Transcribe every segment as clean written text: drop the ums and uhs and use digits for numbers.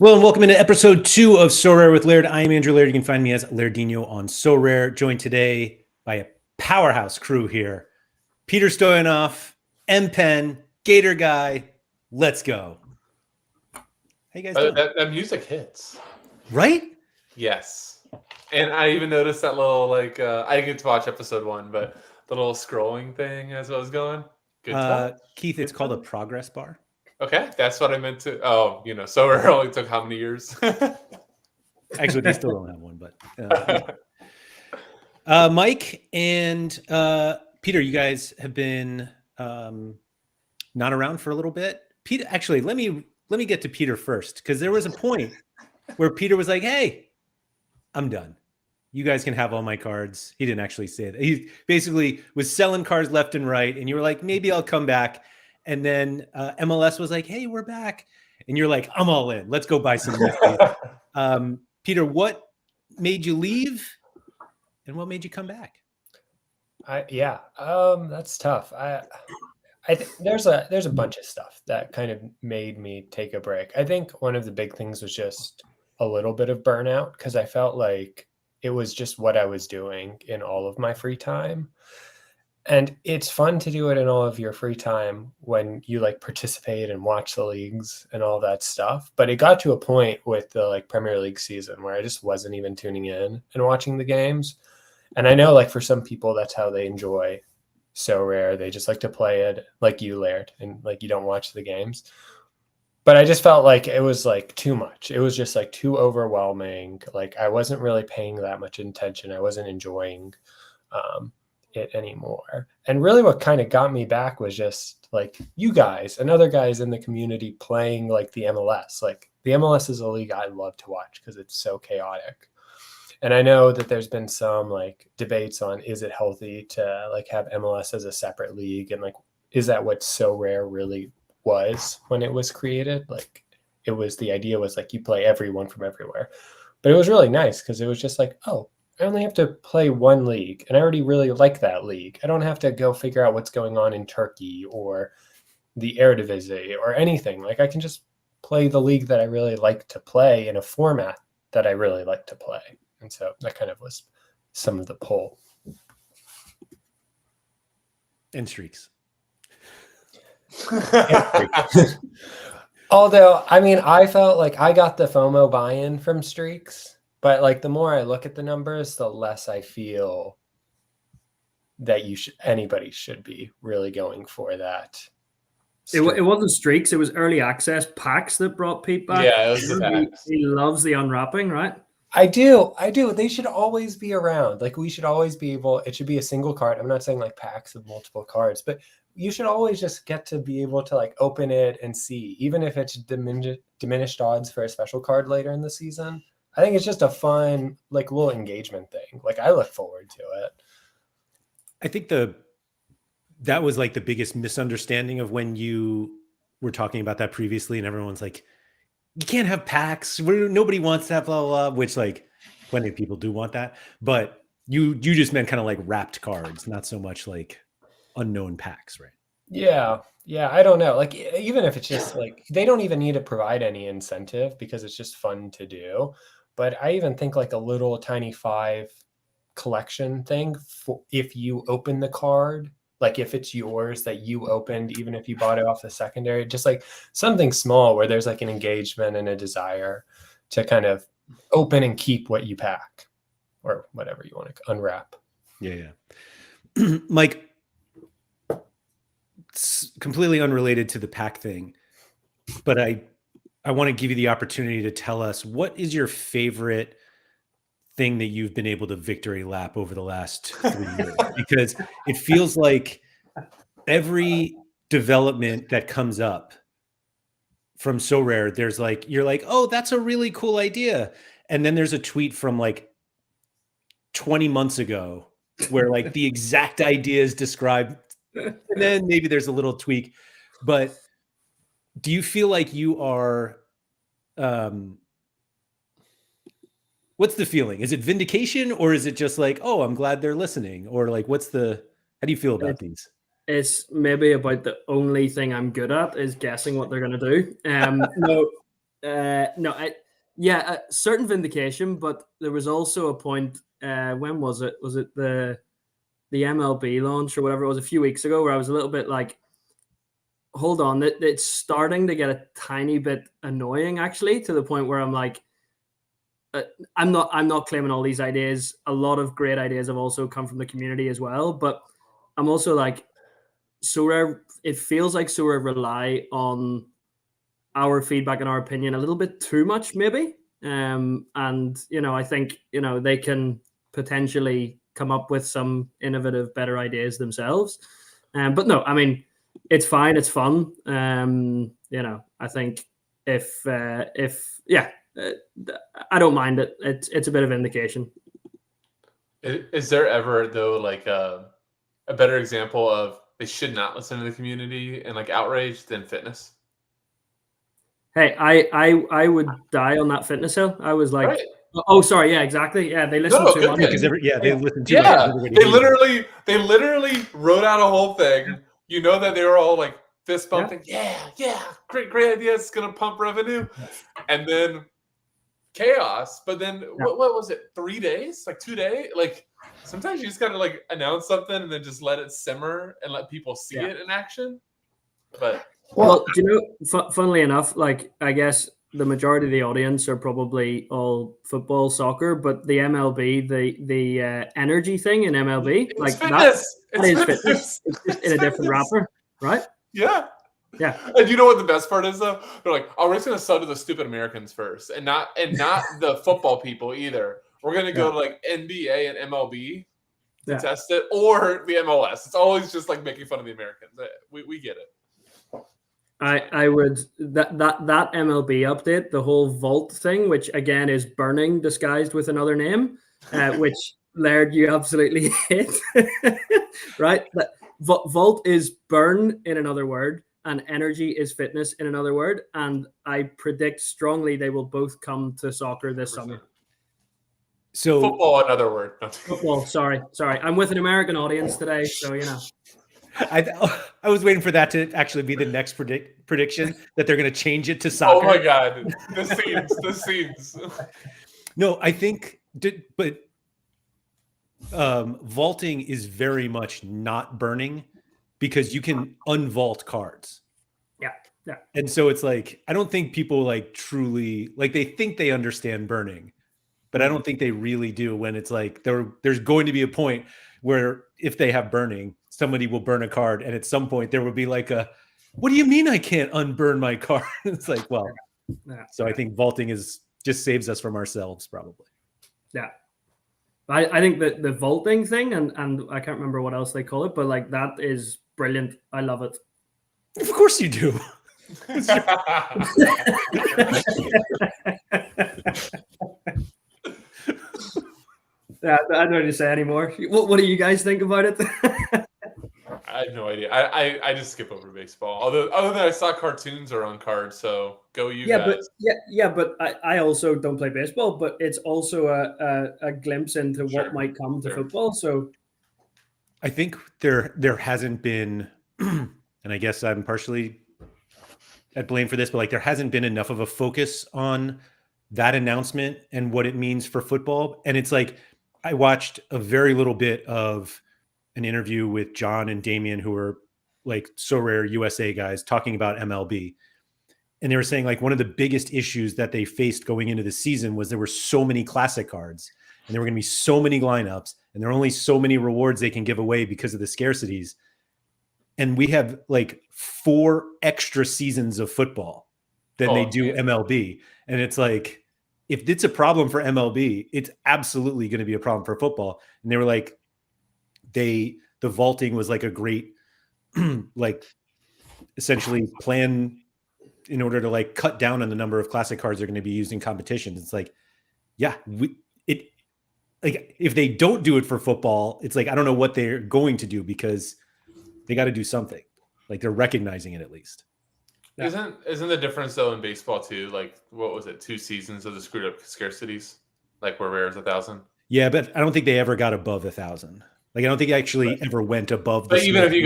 Well, and welcome into episode 2 of Sorare with Laird. I am Andrew Laird. You can find me as Lairdinho on Sorare, joined today by a powerhouse crew here. Peter Stoyanov, M-Pen, Gator Guy. Let's go. How you guys doing? That music hits. Right? Yes. And I even noticed that little, I didn't get to watch episode 1, but the little scrolling thing as I was going. Good Keith, it's called a progress bar. Okay, that's what I meant to. Oh, Sorare only took how many years? Actually, they still don't have one, but Mike and Peter, you guys have been not around for a little bit. Peter, actually, let me get to Peter first, because there was a point where Peter was like, "Hey, I'm done. You guys can have all my cards." He didn't actually say that. He basically was selling cards left and right, and you were like, "Maybe I'll come back." And then MLS was like, "Hey, we're back." And you're like, "I'm all in. Let's go buy some Nifties." Peter, what made you leave and what made you come back? That's tough. There's a bunch of stuff that kind of made me take a break. I think one of the big things was just a little bit of burnout, because I felt like it was just what I was doing in all of my free time. And it's fun to do it in all of your free time when you participate and watch the leagues and all that stuff. But it got to a point with the Premier League season where I just wasn't even tuning in and watching the games. And I know for some people, that's how they enjoy Sorare. They just like to play it like you, Laird, and you don't watch the games. But I just felt like it was too much. It was just too overwhelming. I wasn't really paying that much attention. I wasn't enjoying it anymore. And really what kind of got me back was just you guys and other guys in the community playing the MLS. The MLS is a league I love to watch because it's so chaotic. And I know that there's been some debates on, is it healthy to have MLS as a separate league, and is that what Sorare really was when it was created? It was, the idea was you play everyone from everywhere. But it was really nice because it was just oh, I only have to play one league, and I already really like that league. I don't have to go figure out what's going on in Turkey or the Eredivisie or anything. I can just play the league that I really like to play in a format that I really like to play. And so that kind of was some of the pull. And streaks. Although, I felt I got the FOMO buy-in from streaks. But the more I look at the numbers, the less I feel that anybody should be really going for that. It wasn't streaks; it was early access packs that brought Pete back. Yeah, it was the packs. He loves the unwrapping, right? I do. They should always be around. We should always be able. It should be a single card. I'm not saying packs of multiple cards, but you should always just get to be able to open it and see, even if it's diminished odds for a special card later in the season. I think it's just a fun, little engagement thing. I look forward to it. I think that was the biggest misunderstanding of when you were talking about that previously, and everyone's like, you can't have packs. Nobody wants that, blah, blah, blah, which plenty of people do want that. But you just meant kind of wrapped cards, not so much unknown packs, right? Yeah. I don't know. Even if it's just they don't even need to provide any incentive because it's just fun to do. But I even think a little tiny 5 collection thing for if you open the card, if it's yours that you opened, even if you bought it off the secondary, just something small where there's an engagement and a desire to kind of open and keep what you pack or whatever you want to unwrap. Yeah. Mike, it's completely unrelated to the pack thing, but I want to give you the opportunity to tell us, what is your favorite thing that you've been able to victory lap over the last 3 years? Because it feels like every development that comes up from Sorare, there's you're oh, that's a really cool idea. And then there's a tweet from 20 months ago where the exact idea is described. And then maybe there's a little tweak. But do you feel like you are, what's the feeling? Is it vindication, or is it just oh, I'm glad they're listening? Or how do you feel about these? It's maybe about the only thing I'm good at is guessing what they're going to do. No, certain vindication, but there was also a point. When was it? Was it the MLB launch or whatever? It was a few weeks ago where I was a little bit like, hold on, it's starting to get a tiny bit annoying, actually, to the point where I'm like, I'm not claiming all these ideas. A lot of great ideas have also come from the community as well, but I'm also like, Sorare, it feels like Sorare rely on our feedback and our opinion a little bit too much, maybe. And I think they can potentially come up with some innovative, better ideas themselves. But no, I mean, it's fine, it's fun. I think if I don't mind it. It's a bit of indication. Is there ever though like a better example of they should not listen to the community and like outrage than fitness? Hey, I would die on that fitness hill. I was like, right. Oh, sorry, yeah, exactly. Yeah, they listen too much. Because they listen too much. Much. They literally wrote out a whole thing. You know that they were all like fist bumping. Yeah, great idea. It's gonna pump revenue, and then chaos. But then what was it? 3 days? Like 2 days? Like sometimes you just gotta like announce something and then just let it simmer and let people see it in action. But well, do you know? Funnily enough, like I guess the majority of the audience are probably all football, soccer, but the MLB, the energy thing in MLB, it's like fitness. that is fitness. It's just in a different wrapper, right? Yeah. Yeah. And you know what the best part is though? They're like, oh, we're just gonna sell to the stupid Americans first, and not the football people either. We're gonna go to like NBA and MLB to test it, or the MLS. It's always just like making fun of the Americans. We get it. I would that MLB update, the whole vault thing, which again is burning disguised with another name, which Laird you absolutely hate, right? But vault is burn in another word, and energy is fitness in another word, and I predict strongly they will both come to soccer this 100%. Summer. So football, another word. Football. Sorry. I'm with an American audience today, so you know. I was waiting for that to actually be the next prediction that they're going to change it to soccer. Oh my god, the scenes. No, I think, but vaulting is very much not burning because you can unvault cards. Yeah. And so it's like I don't think people like truly like they think they understand burning, but I don't think they really do. When it's like there's going to be a point where if they have burning, somebody will burn a card, and at some point there will be like what do you mean I can't unburn my card? It's like, well, so I think vaulting just saves us from ourselves, probably. Yeah. I think that the vaulting thing, and I can't remember what else they call it, but like that is brilliant. I love it. Of course you do. Yeah, I don't need to say anymore. What do you guys think about it? I have no idea. I just skip over baseball. Other than I saw cartoons are on cards, so go you guys. But I also don't play baseball, but it's also a glimpse into what might come to football. So I think there hasn't been, and I guess I'm partially at blame for this, but like there hasn't been enough of a focus on that announcement and what it means for football. And it's like I watched a very little bit of an interview with John and Damien, who are like Sorare USA guys, talking about MLB. And they were saying like one of the biggest issues that they faced going into the season was there were so many classic cards and there were going to be so many lineups and there are only so many rewards they can give away because of the scarcities. And we have like 4 extra seasons of football than they do MLB. And it's like, if it's a problem for MLB, it's absolutely going to be a problem for football. And they were like, the vaulting was like a great, like essentially plan in order to like cut down on the number of classic cards they're going to be used in competitions. It's like, yeah, like if they don't do it for football, it's like, I don't know what they're going to do because they got to do something. Like they're recognizing it at least. Yeah. Isn't the difference though in baseball too? Like what was it? 2 seasons of the screwed up scarcities, like where rare is 1,000. Yeah, but I don't think they ever got above 1,000. Like I don't think it actually ever went above. But even if you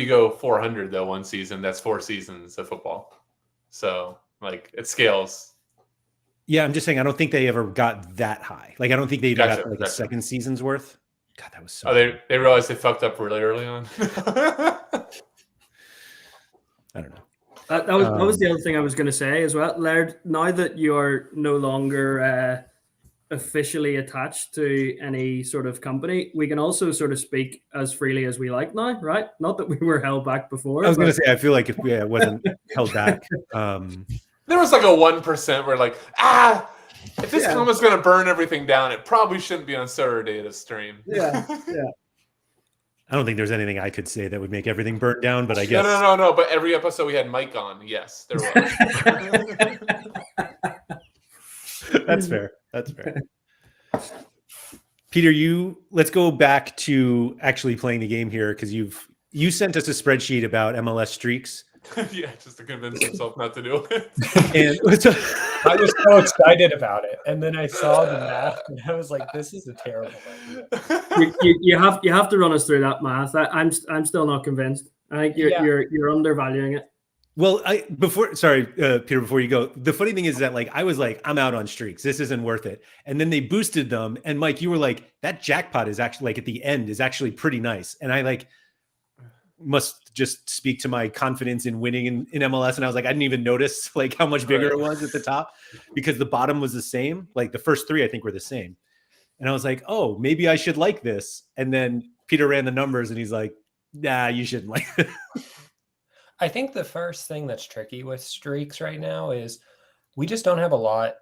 go 400 though, one season, that's 4 seasons of football. So Like it scales. Yeah, I'm just saying I don't think they ever got that high. Like I don't think they even Gotcha, got like a gotcha. second season's worth. God, that was so. Oh, they realized they fucked up really early on. I don't know. That was the other thing I was going to say as well. Laird, now that you're no longer officially attached to any sort of company, we can also sort of speak as freely as we like now, right? Not that we were held back before. I was going to say, I feel like if it wasn't held back. There was like a 1% where like, if this comment's going to burn everything down, it probably shouldn't be on Sorare Data stream. Yeah. I don't think there's anything I could say that would make everything burn down, but I guess. No. But every episode we had Mike on. Yes, there was. That's fair. That's fair. Peter, let's go back to actually playing the game here because you sent us a spreadsheet about MLS streaks. Yeah, just to convince himself not to do it. And I was so excited about it, and then I saw the math, and I was like, "This is a terrible idea." You have to run us through that math. I'm still not convinced. I think you're undervaluing it. Well, Peter, before you go, the funny thing is that like I was like, I'm out on streaks. This isn't worth it. And then they boosted them, and Mike, you were like, that jackpot is actually like at the end is actually pretty nice. And I like must just speak to my confidence in winning in MLS. And I was like, I didn't even notice like how much bigger it was at the top because the bottom was the same. Like the first three, I think, were the same. And I was like, oh, maybe I should like this. And then Peter ran the numbers and he's like, nah, you shouldn't like it. I think the first thing that's tricky with streaks right now is we just don't have a lot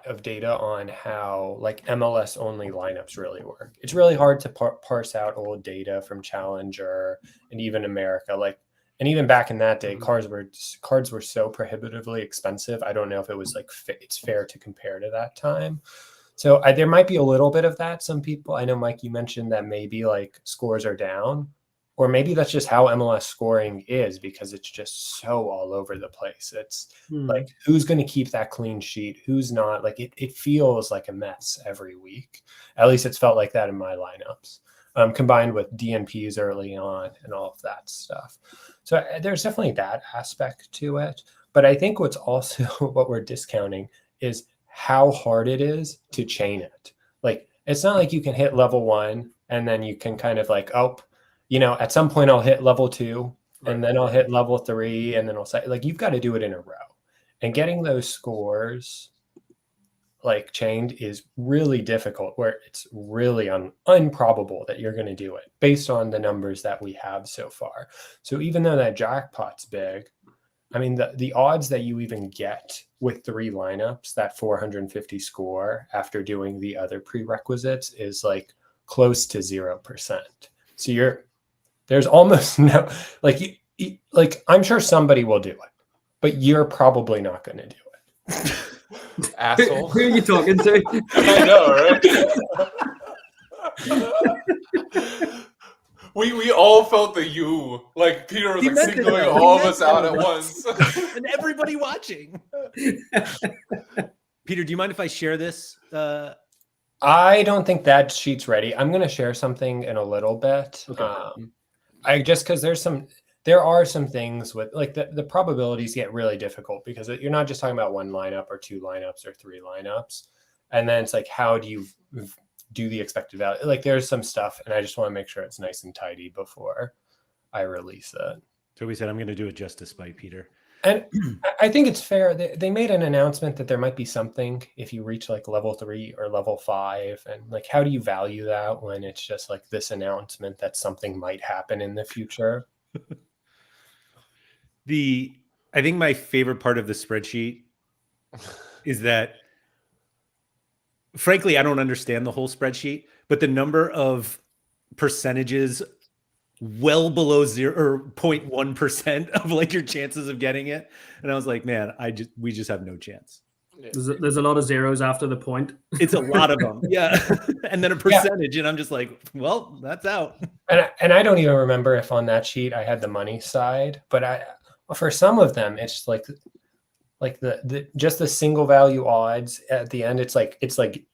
of data on how like MLS only lineups really work. It's really hard to parse out old data from Challenger and even America. Like, and even back in that day, cards were so prohibitively expensive. I don't know if it was like it's fair to compare to that time. So there might be a little bit of that. Some people, I know, Mike, you mentioned that maybe like scores are down. Or maybe that's just how MLS scoring is because it's just so all over the place. It's like, who's going to keep that clean sheet? Who's not? Like, it feels like a mess every week. At least it's felt like that in my lineups, combined with DNPs early on and all of that stuff. So there's definitely that aspect to it. But I think what's also what we're discounting is how hard it is to chain it. Like, it's not like you can hit level 1 and then you can kind of like, at some point I'll hit level 2 and then I'll hit level 3 and then I'll say like, you've got to do it in a row, and getting those scores like chained is really difficult where it's really improbable that you're going to do it based on the numbers that we have so far. So even though that jackpot's big, I mean, the odds that you even get with 3 lineups, that 450 score after doing the other prerequisites is like close to 0%. So there's almost no, like, I'm sure somebody will do it, but you're probably not going to do it. Asshole. Who are you talking to? I know, right? We all felt the you. Like Peter was like singling all of us out at once. And everybody watching. Peter, do you mind if I share this? I don't think that sheet's ready. I'm going to share something in a little bit. Okay. Because there are some things with like the probabilities get really difficult because you're not just talking about 1 lineup or 2 lineups or 3 lineups. And then it's like, how do you do the expected value? Like there's some stuff, and I just want to make sure it's nice and tidy before I release it. So we said, I'm going to do it just to spite Peter. And I think it's fair. They made an announcement that there might be something if you reach like level 3 or level 5. And like, how do you value that when it's just like this announcement that something might happen in the future? I think my favorite part of the spreadsheet is that, frankly, I don't understand the whole spreadsheet, but the number of percentages well below 0 or 0.1% of like your chances of getting it. And I was like, man, we just have no chance. There's a lot of zeros after the point. It's a lot of them. Yeah. And then a percentage. And I'm just like, well, that's out. And I don't even remember if on that sheet I had the money side, but for some of them, it's like the just the single value odds at the end. It's like it's like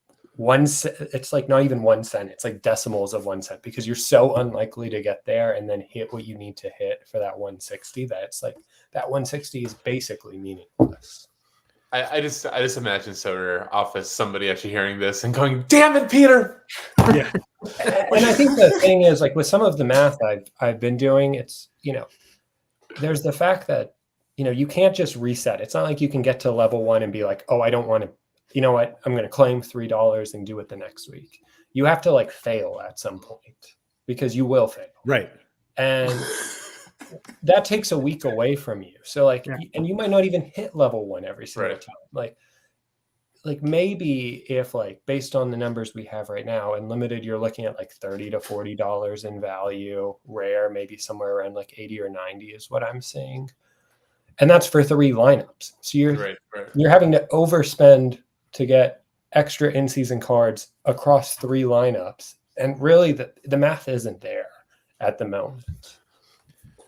not even 1 cent. It's like decimals of 1 cent because you're so unlikely to get there and then hit what you need to hit for that 160 that it's like that 160 is basically meaningless. I just imagine Sorare office somebody actually hearing this and going, "Damn it, Peter!" Yeah. And I think the thing is, like with some of the math I've been doing, it's, there's the fact that, you can't just reset. It's not like you can get to level 1 and be like, oh, I don't want to, you know what, I'm going to claim $3 and do it the next week. You have to like fail at some point, because you will fail. Right. And that takes a week away from you. So like, and you might not even hit level 1 every single time. Like maybe if like based on the numbers we have right now and limited, you're looking at like $30 to $40 in value. Rare, maybe somewhere around like 80 or 90 is what I'm seeing. And that's for 3 lineups. So you're having to overspend to get extra in-season cards across 3 lineups. And really the math isn't there at the moment.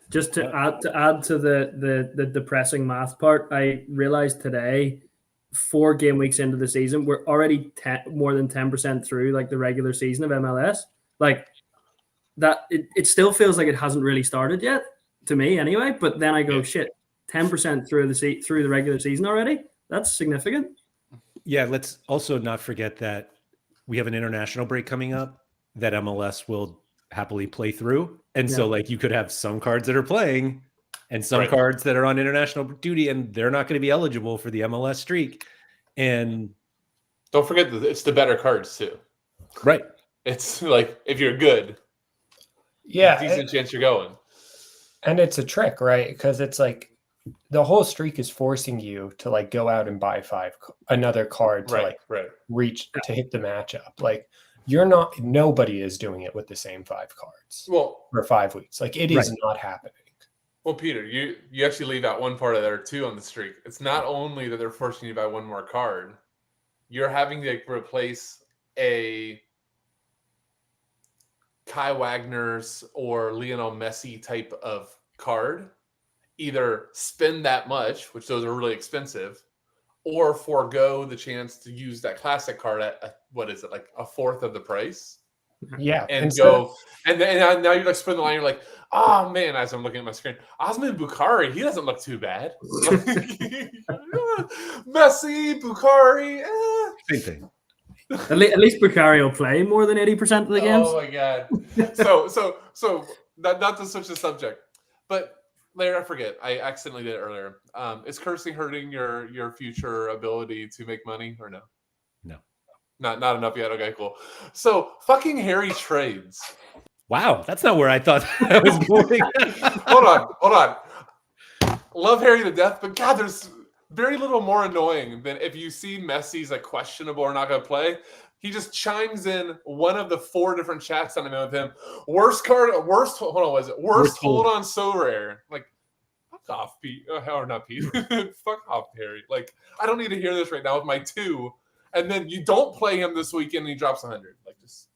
Just to add to the depressing math part, I realized today, 4 game weeks into the season, we're already more than 10% through like the regular season of MLS. Like that, it still feels like it hasn't really started yet to me, anyway. But then I go, shit, 10% through the regular season already. That's significant. Yeah, let's also not forget that we have an international break coming up that MLS will happily play through. And so like you could have some cards that are playing and some cards that are on international duty, and they're not going to be eligible for the MLS streak. And don't forget that it's the better cards too. Right. It's like if you're good, decent chance you're going. And it's a trick, right? Because it's like the whole streak is forcing you to like go out and buy another card to reach to hit the matchup. Like nobody is doing it with the same 5 cards for 5 weeks. Like it is not happening. Well, Peter, you actually leave out one part of there too on the streak. It's not only that they're forcing you to buy one more card, you're having to replace a Kai Wagner's or Lionel Messi type of card. Either spend that much, which those are really expensive, or forego the chance to use that classic card at what is it, like a fourth of the price? Yeah. And go, and now you're like spinning the line, you're like, oh man, as I'm looking at my screen, Osman Bukhari, he doesn't look too bad. Messi, Bukhari, same thing. At least Bukhari will play more than 80% of the games. Oh my god. So not to switch the subject, but Larry, I forget. I accidentally did it earlier. Is cursing hurting your future ability to make money or no? No. Not enough yet. Okay, cool. So fucking Harry trades. Wow, that's not where I thought I was going. Hold on. Love Harry to death, but God, there's very little more annoying than if you see Messi's like questionable or not going to play. He just chimes in one of the 4 different chats that I'm in with him. Worst hold on, hold on, Sorare. Like, fuck off, Pete. Or not Pete. Fuck off, Harry. Like, I don't need to hear this right now with my 2. And then you don't play him this weekend and he drops 100. Like, just.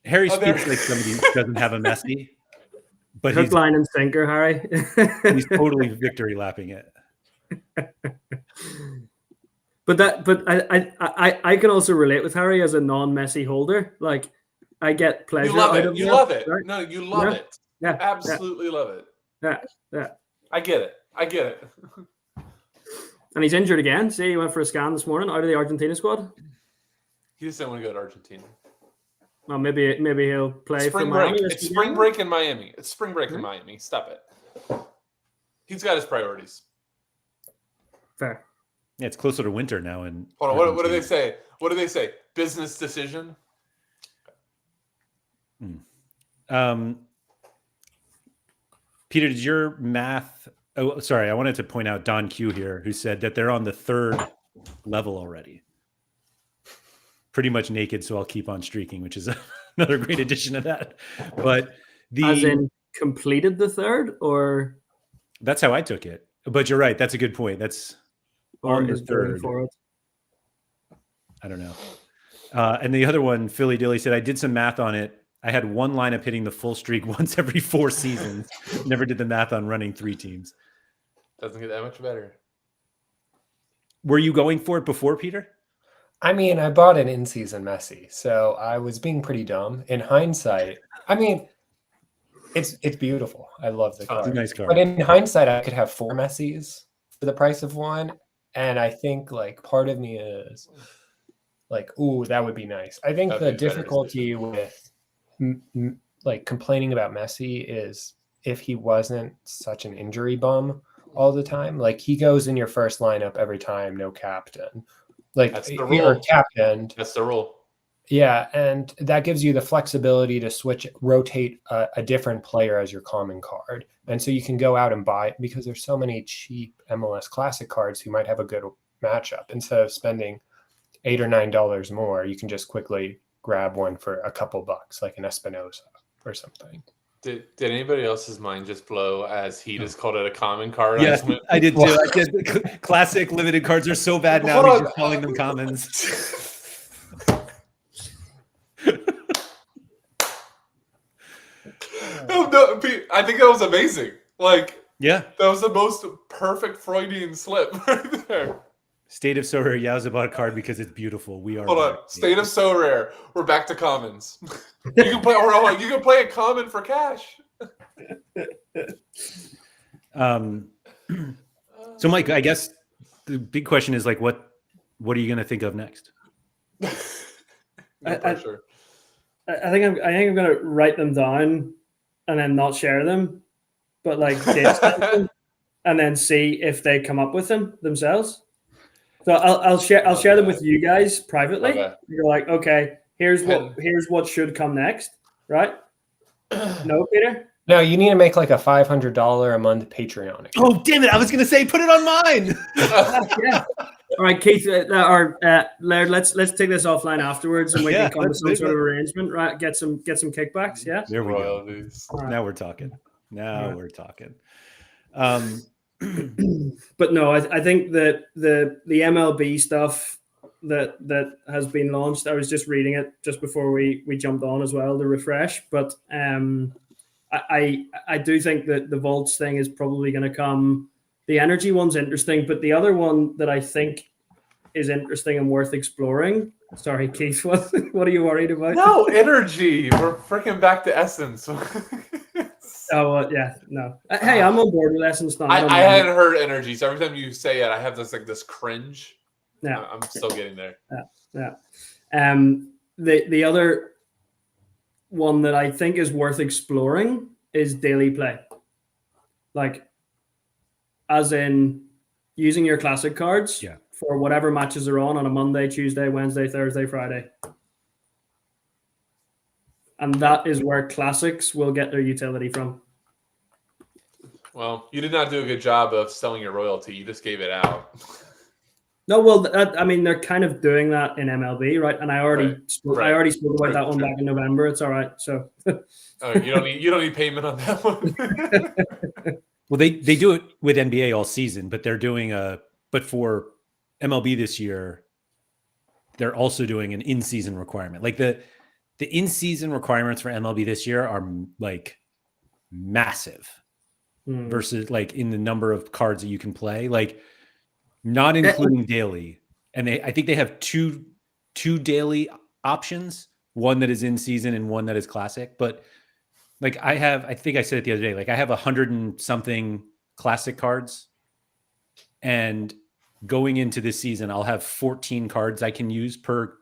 Harry speaks like somebody who doesn't have a Messi. But hook, line, and sinker, Harry. He's totally victory lapping it. But I can also relate with Harry as a non-Messi holder. Like I get pleasure out of it. You love it. Right? No, you love it. Yeah. Absolutely love it. Yeah. I get it. And he's injured again. See, he went for a scan this morning out of the Argentina squad. He just didn't want to go to Argentina. Well, maybe he'll play spring for break. Miami. It's spring break in Miami. In Miami. Stop it. He's got his priorities. Fair. Yeah, it's closer to winter now. And hold on, what do they say? What do they say? Business decision. Peter, did your math? Oh, sorry. I wanted to point out Don Q here, who said that they're on the 3rd level already. Pretty much naked, so I'll keep on streaking, which is another great addition to that. But as in completed the 3rd, or that's how I took it. But you're right. That's a good point. That's on the 3rd. I don't know. And the other one, Philly Dilly said, I did some math on it. I had one lineup hitting the full streak once every 4 seasons. Never did the math on running 3 teams. Doesn't get that much better. Were you going for it before, Peter? I mean, I bought an in-season Messi, so I was being pretty dumb. In hindsight, I mean, It's beautiful. I love the It's a card. nice card. But in hindsight, I could have 4 Messis for the price of one. And I think like part of me is like, ooh, that would be nice. I think That'd the be better difficulty with like complaining about Messi is if he wasn't such an injury bum all the time. Like he goes in your first lineup every time, no captain. Like That's the you're rule. captain. That's the rule. Yeah, and that gives you the flexibility to rotate a different player as your common card. And so you can go out and buy it because there's so many cheap MLS Classic cards who might have a good matchup. Instead of spending $8 or $9 more, you can just quickly grab one for a couple bucks, like an Espinosa or something. Did anybody else's mind just blow as he just called it a common card? I Yeah, just went, I did too. I did. Classic limited cards are so bad now. Hold He's on. just calling them commons. No, Pete, I think that was amazing. Like, Yeah. that was the most perfect Freudian slip right there. State of Sorare Yowzaa bought a card because it's beautiful. We are Hold on. back. State of Sorare. We're back to commons. You can play. Or you can play a common for cash. So, Mike, I guess the big question is like, what are you going to think of next? No pressure. I think I'm going to write them down and then not share them, but like date stamp them and then see if they come up with them themselves. So I'll share them with you guys privately. Okay. You're like, okay, here's what should come next, right? No, Peter. No, you need to make like a $500 a month Patreon account. Oh, damn it. I was going to say, put it on mine. Yeah. All right, Keith, Laird, let's take this offline afterwards and we can come to some sort of arrangement, right? Get some kickbacks, yeah? There we go. Royalties. Right. Now we're talking. We're talking. But no, I think that the MLB stuff that has been launched, I was just reading it just before we jumped on as well to refresh. But I do think that the Vaults thing is probably going to come. The energy one's interesting, but the other one that I think is interesting and worth exploring. Sorry, Keith, what are you worried about? No, energy. We're freaking back to essence. Oh, yeah, no. Hey, I'm on board with Essence now. I hadn't heard energy, so every time you say it, I have this cringe. Yeah. I'm still getting there. Yeah. The other one that I think is worth exploring is daily play. Like, as in using your classic cards for whatever matches are on a Monday, Tuesday, Wednesday, Thursday, Friday. And that is where classics will get their utility from. Well, you did not do a good job of selling your royalty. You just gave it out. No, well, I mean, they're kind of doing that in MLB, right? And I already spoke about that one back in November. It's all right. So, you don't need payment on that one. Well, they do it with NBA all season, but they're doing but for MLB this year, they're also doing an in-season requirement. Like the in-season requirements for MLB this year are like massive versus like in the number of cards that you can play, like not including daily. And I think they have two daily options, one that is in season and one that is classic. But like I think I said it the other day, like I have 100 and something classic cards, and going into this season, I'll have 14 cards I can use per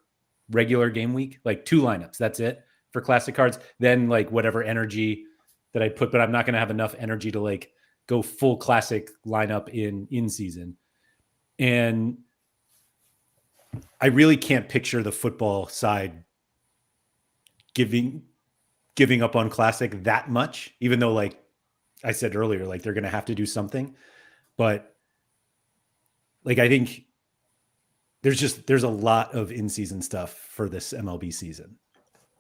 regular game week, like 2 lineups. That's it for classic cards. Then like whatever energy that I put, but I'm not going to have enough energy to like go full classic lineup in season. And I really can't picture the football side giving up on classic that much, even though like I said earlier, like they're going to have to do something. But like, I think there's a lot of in-season stuff for this MLB season.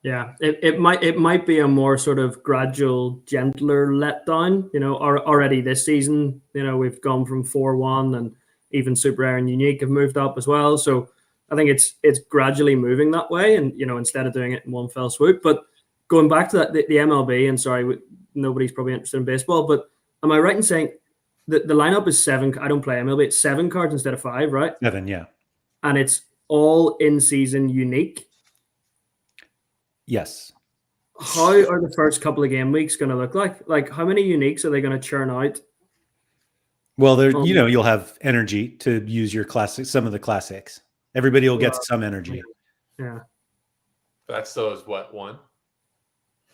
Yeah, it might be a more sort of gradual, gentler letdown. You know, already this season, you know, we've gone from 4-1 and even Super Rare and Unique have moved up as well. So I think it's gradually moving that way, and you know, instead of doing it in one fell swoop. But going back to that, the MLB, and sorry, nobody's probably interested in baseball, but am I right in saying that the lineup is 7? I don't play MLB. It's 7 cards instead of 5, right? 7, yeah. And it's all in season unique. Yes. how are the first couple of game weeks going to look like? Like, how many uniques are they going to churn out? Well, there, you'll have energy to use your classic, some of the classics. Everybody will get some energy. Yeah. That still is what, one?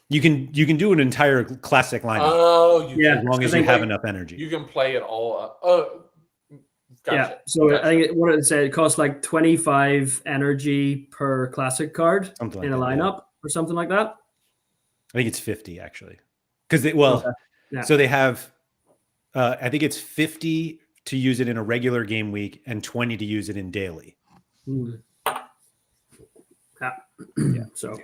You can do an entire classic lineup. Oh, as long as you have enough energy. You can play it all up. Oh, gotcha. Yeah. So I think what it said, it costs like 25 energy per classic card in a lineup or something like that. I think it's 50 actually, because so they have. I think it's 50 to use it in a regular game week and 20 to use it in daily. Yeah. So,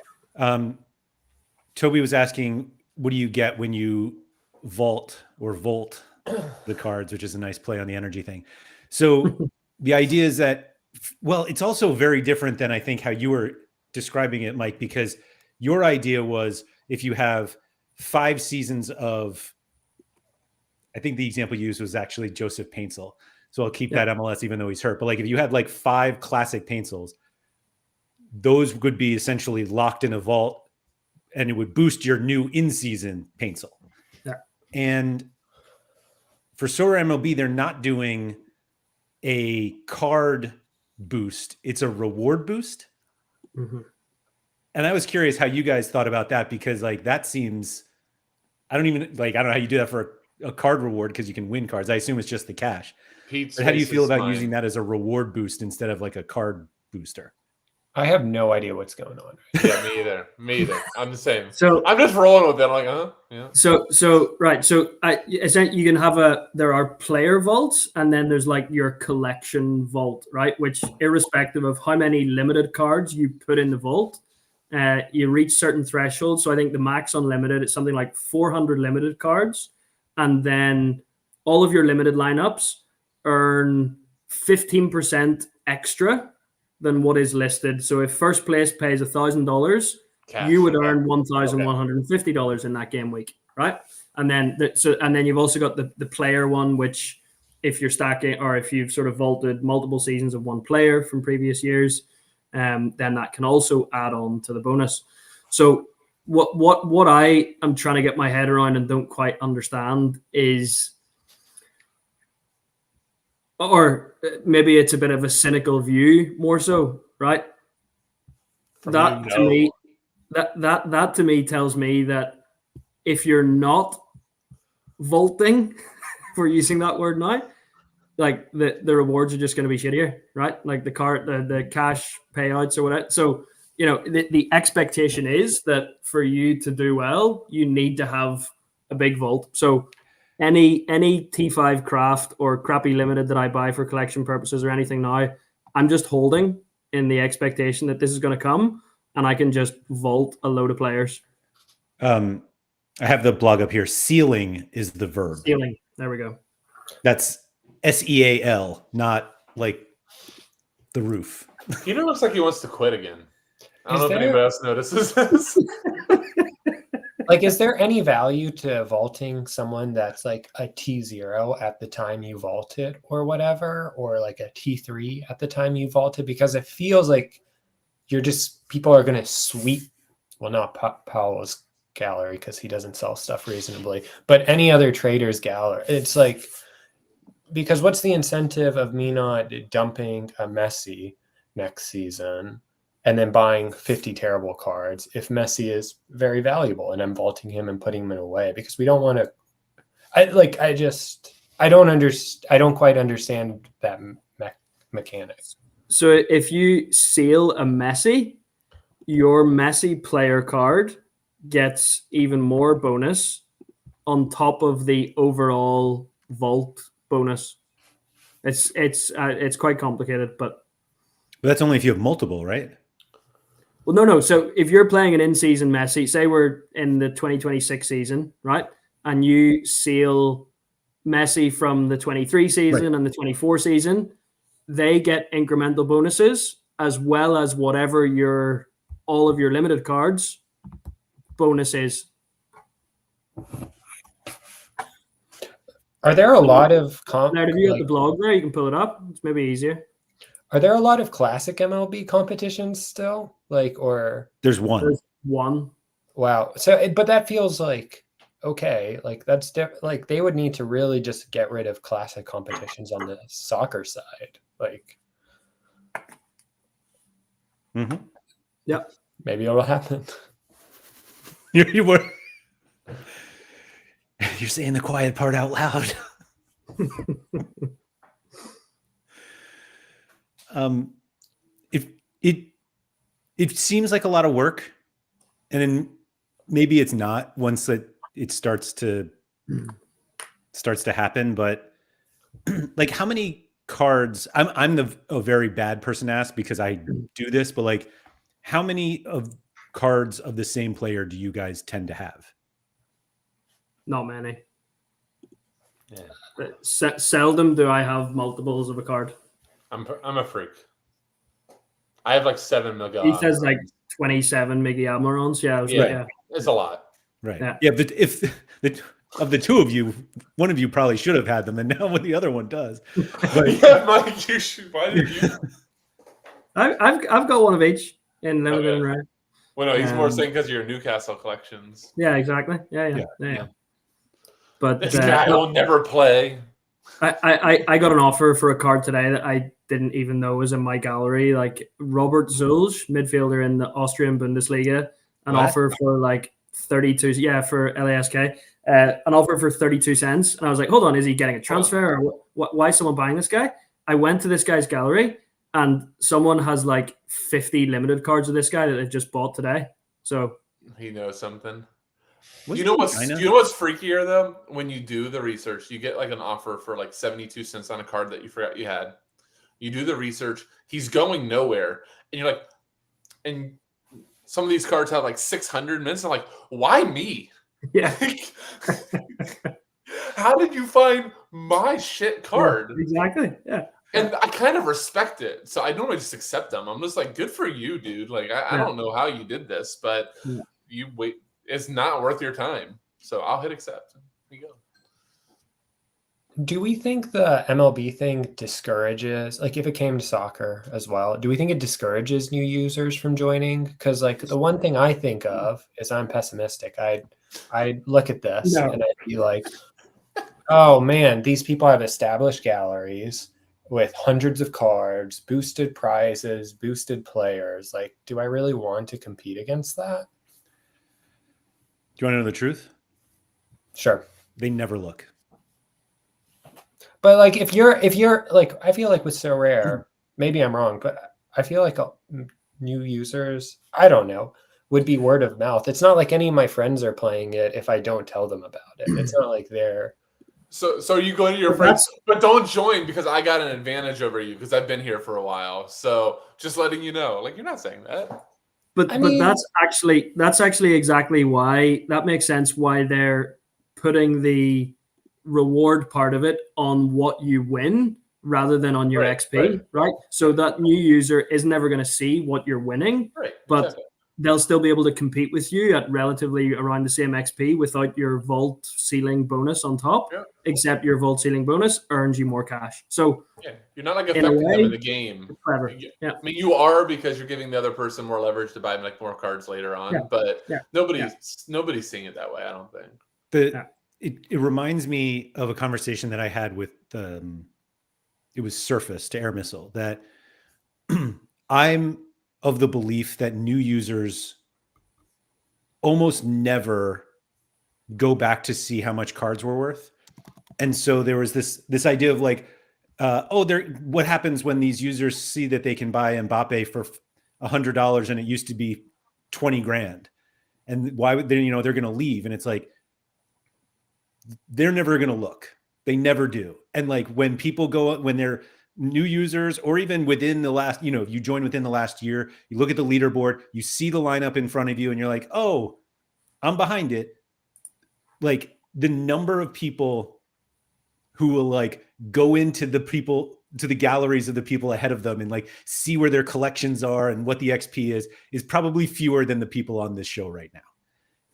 Toby was asking, what do you get when you volt the cards, which is a nice play on the energy thing. So the idea is that, well, it's also very different than I think how you were describing it, Mike, because your idea was if you have 5 seasons of, I think the example you used was actually Joseph Paintsel. So I'll keep that MLS even though he's hurt. But like if you had like 5 classic Paintsels, those would be essentially locked in a vault and it would boost your new in-season Paintsel. Yeah. And for Sorare MLB, they're not doing a card boost. It's a reward boost. Mm-hmm. And I was curious how you guys thought about that, because like that seems, I don't know how you do that for a card reward because you can win cards. I assume it's just the cash. But how do you feel about using that as a reward boost instead of like a card booster? I have no idea what's going on. Yeah, me either. Me either. I'm the same. So I'm just rolling with it. I'm like, yeah. So right. So essentially, you can have there are player vaults, and then there's like your collection vault, right? Which, irrespective of how many limited cards you put in the vault, you reach certain thresholds. So I think the max unlimited is something like 400 limited cards, and then all of your limited lineups earn 15% extra than what is listed. So if first place pays $1,000, you would earn $1,150 in that game week, right? And then then you've also got the player one, which if you're stacking or if you've sort of vaulted multiple seasons of one player from previous years, then that can also add on to the bonus. So what I am trying to get my head around and don't quite understand is, or maybe it's a bit of a cynical view more so, right? That to me tells me that if you're not vaulting, if we're using that word now, like the rewards are just going to be shittier, right? Like the cash payouts or whatever. So, the expectation is that for you to do well, you need to have a big vault. So any T5 craft or crappy limited that I buy for collection purposes or anything now, I'm just holding in the expectation that this is going to come and I can just vault a load of players. I have the blog up here. Sealing is the verb. Sealing. There we go. That's SEAL, not like the roof. He looks like he wants to quit again. I don't know if anybody else notices this. Like, is there any value to vaulting someone that's like a T0 at the time you vaulted or whatever, or like a T3 at the time you vaulted? Because it feels like people are going to sweep, well, not Paolo's gallery because he doesn't sell stuff reasonably, but any other trader's gallery. It's like, because what's the incentive of me not dumping a Messi next season and then buying 50 terrible cards if Messi is very valuable and I'm vaulting him and putting him away? Because we don't want to. I don't quite understand that mechanics. So if you seal a Messi, your Messi player card gets even more bonus on top of the overall vault bonus. It's quite complicated, but that's only if you have multiple, right? Well, no. So if you're playing an in-season Messi, say we're in the 2026 season, right? And you seal Messi from the 23 season and the 24 season, they get incremental bonuses as well as whatever all of your limited cards bonuses. Are there a lot of now, if you got the blog there, you can pull it up. It's maybe easier. Are there a lot of classic MLB competitions still? There's one. There's one. Wow. So, but that feels like okay. Like that's like they would need to really just get rid of classic competitions on the soccer side. Like Mhm. Yep. maybe it'll happen. You were. You're saying the quiet part out loud. If it seems like a lot of work, and then maybe it's not once it starts to happen. But like, how many cards? I'm a very bad person to ask because I do this. But like, how many of cards of the same player do you guys tend to have? Not many. Yeah. Seldom do I have multiples of a card. I'm a freak. I have like 7 Mega. He says like 27 Miggy Admirons. Yeah, I was like, yeah. It's a lot. Right. Yeah. Yeah. But if of the two of you, one of you probably should have had them, and now the other one does. But Yeah, Mike, you should. Why did you? I've got one of each in limited Okay. and rare. Well, no, he's more saying because of your Newcastle collections. Yeah, exactly. Yeah. But This guy will never play. I got an offer for a card today that I didn't even know was in my gallery. Like Robert Zulj, midfielder in the Austrian Bundesliga, an What? offer for like 32. Yeah, for LASK, an offer for 32 cents. And I was like, hold on, is he getting a transfer or why is someone buying this guy? I went to this guy's gallery and someone has like 50 limited cards of this guy that they've just bought today. So He knows something. Was You know it what's China? you know what's freakier though? When you do the research, you get like an offer for like 72 cents on a card that you forgot you had. You do the research, he's going nowhere, and you're like, and some of these cards have like 600 minutes. I'm like, why me? yeah, How did you find my shit card? exactly. Yeah. And I kind of respect it. So I normally just accept them. I'm just like, good for you, dude. Like, I don't know how you did this, but you wait. It's not worth your time. So I'll hit accept. Here you go. Do we think the MLB thing discourages, like if it came to soccer as well, do we think it discourages new users from joining? Because like the one thing I think of is I'm pessimistic. I look at this and I'd be like, oh man, these people have established galleries with hundreds of cards, boosted prizes, boosted players. Like, do I really want to compete against that? Do you want to know the truth? Sure. They never look. But like if you're like, I feel like with Sorare, maybe I'm wrong, but I feel like new users, I don't know, would be word of mouth. It's not like any of my friends are playing it if I don't tell them about it. It's not like they're So you go to your friends, but don't join because I got an advantage over you because I've been here for a while. So just letting you know, like you're not saying that. But that's actually exactly why that makes sense why they're putting the reward part of it on what you win rather than on your XP, right? So that new user is never going to see what you're winning, but they'll still be able to compete with you at relatively around the same XP without your vault ceiling bonus on top, except your vault ceiling bonus earns you more cash. So you're not like affecting them in the game. Clever. I mean, you are because you're giving the other person more leverage to buy like more cards later on, but nobody's seeing it that way. I don't think. It reminds me of a conversation that I had with it was Surface to Air Missile that I'm of the belief that new users almost never go back to see how much cards were worth. And so there was this idea of like, what happens when these users see that they can buy Mbappe for $100 and it used to be 20 grand, and why would they, they're going to leave. And it's like, they're never going to look. They never do. And like when people when they're new users, or even within the last, you join within the last year, you look at the leaderboard, you see the lineup in front of you and you're like, oh, I'm behind it. Like the number of people who will like go into the galleries of the people ahead of them and like see where their collections are and what the XP is probably fewer than the people on this show right now.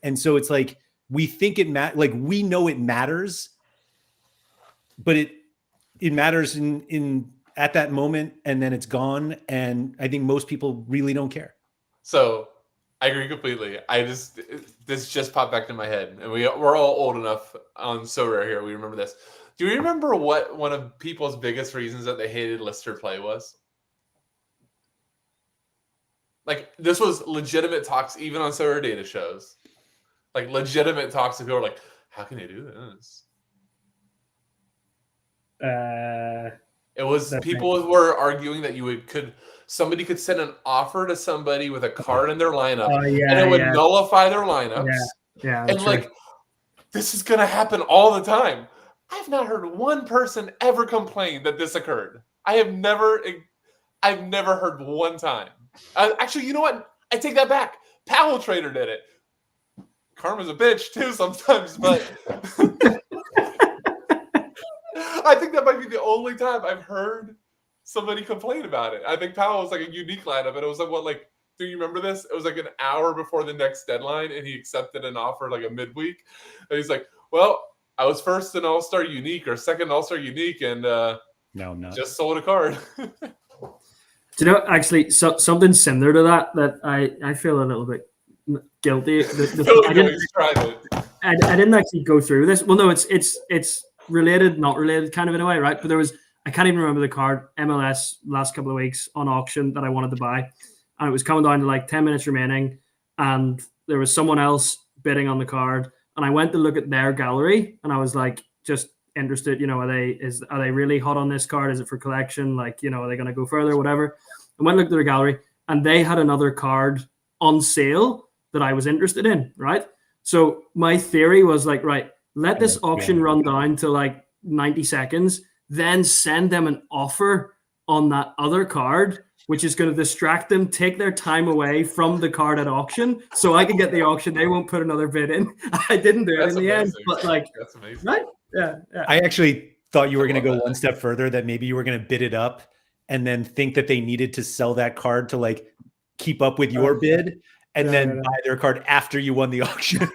And so it's like, we think we know it matters, but it matters in at that moment, and then it's gone. And I think most people really don't care. So I agree completely. This just popped back in my head, and we're all old enough on Sorare here. We remember this. Do you remember what one of people's biggest reasons that they hated Lister play was? Like, this was legitimate talks, even on Sorare data shows. Like, legitimate talks of people are like, how can you do this? It was people were arguing that somebody could send an offer to somebody with a card in their lineup, and it would nullify their lineups. Yeah, and like, this is gonna happen all the time. I've not heard one person ever complain that this occurred. I've never heard one time. Actually, you know what? I take that back. Powell Trader did it. Karma's a bitch too sometimes, but I think that might be the only time I've heard somebody complain about it. I think Powell was like a unique lineup, and it was like, do you remember this? It was like an hour before the next deadline, and he accepted an offer like a midweek. And he's like, well, I was first in All-Star Unique or second All-Star Unique, and no, I'm not. Just sold a card. Do you know, actually, something similar to that I feel a little bit guilty. I didn't actually go through this. Well, no, it's related, not related, kind of in a way, right? But I can't even remember the card, MLS, last couple of weeks on auction that I wanted to buy. And it was coming down to like 10 minutes remaining. And there was someone else bidding on the card. And I went to look at their gallery, and I was like, just interested, are they really hot on this card? Is it for collection? Like, are they going to go further, whatever? I went and looked at their gallery, and they had another card on sale that I was interested in, right? So my theory was like, right, let this auction run down to like 90 seconds, then send them an offer on that other card, which is going to distract them, take their time away from the card at auction, so I can get the auction. They won't put another bid in. I didn't do it in the end, but like, that's amazing. Right? Yeah. I actually thought you were going to go one step further, that maybe you were going to bid it up and then think that they needed to sell that card to like keep up with your bid, and then buy their card after you won the auction.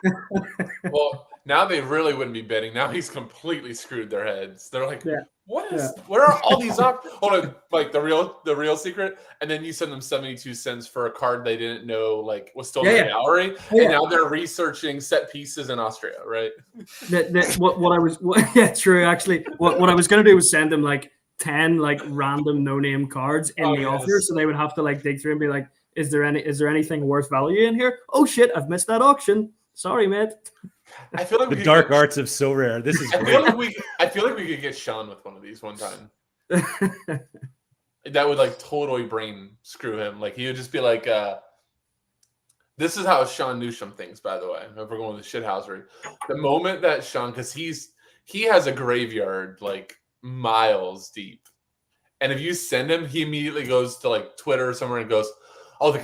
Well, now they really wouldn't be bidding. Now he's completely screwed their heads. They're like, where are all these hold on, like the real secret? And then you send them 72 cents for a card they didn't know like was still in the gallery. And now they're researching set pieces in Austria, right? True. Actually, what I was gonna do was send them like 10 like random no-name cards in the offer, so they would have to like dig through and be like, is there anything worth value in here? Oh shit, I've missed that auction. Sorry, mate. I feel like the dark arts of Sorare. This is great. I feel like we could get Sean with one of these one time. That would like totally brain screw him. Like he would just be like, this is how Sean Newsham thinks, by the way. If we're going with the shithousery. The moment that Sean, because he has a graveyard like miles deep. And if you send him, he immediately goes to like Twitter or somewhere and goes, oh,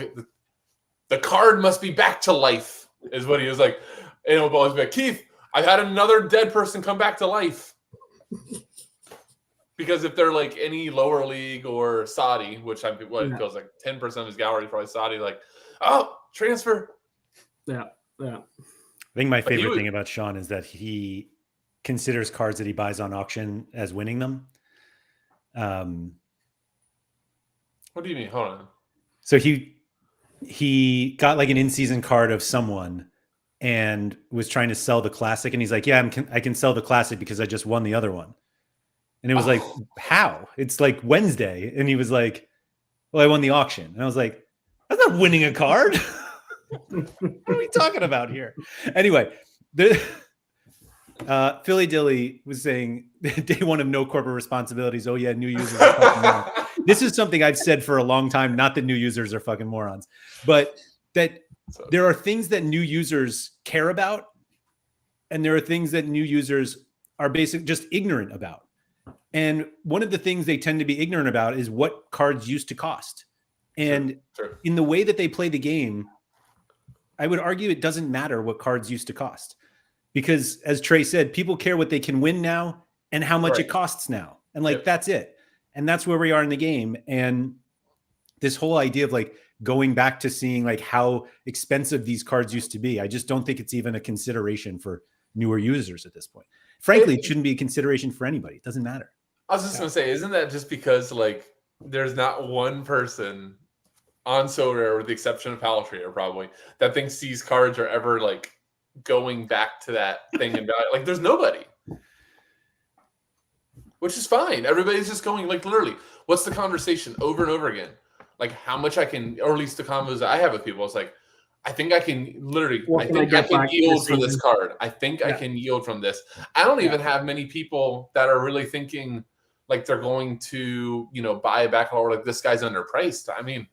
the card must be back to life, is what he was like. And it would always be like, Keith, I've had another dead person come back to life. Because if they're like any lower league or Saudi, which it feels like 10% of his gallery is probably Saudi, like, oh, transfer. Yeah. I think my favorite thing about Sean is that he considers cards that he buys on auction as winning them. What do you mean? Hold on. So he got like an in-season card of someone and was trying to sell the classic, and he's like, yeah, I can sell the classic because I just won the other one. And it was like, how? It's like Wednesday. And he was like, well, I won the auction. And I was like, that's not winning a card. What are we talking about here? Anyway, Philly Dilly was saying day one of no corporate responsibilities. Oh yeah, new users are fucking morons. This is something I've said for a long time. Not that new users are fucking morons, but that there are things that new users care about, and there are things that new users are just ignorant about. And one of the things they tend to be ignorant about is what cards used to cost. And in the way that they play the game, I would argue it doesn't matter what cards used to cost. Because as Trey said, people care what they can win now and how much it costs now. And like, that's it. And that's where we are in the game. And this whole idea of like going back to seeing like how expensive these cards used to be, I just don't think it's even a consideration for newer users at this point. Frankly, it shouldn't be a consideration for anybody. It doesn't matter. I was just going to say, isn't that just because like there's not one person on Sorare, with the exception of Palatria, probably that thinks these cards are ever like going back to that thing and like there's nobody, which is fine. Everybody's just going like literally. What's the conversation over and over again? Like how much I can, or at least the combos I have with people. It's like I think I can literally. What I can I think I get can back yield this for this season? card. I think I can yield from this. I don't even have many people that are really thinking like they're going to, buy it back or like this guy's underpriced. I mean,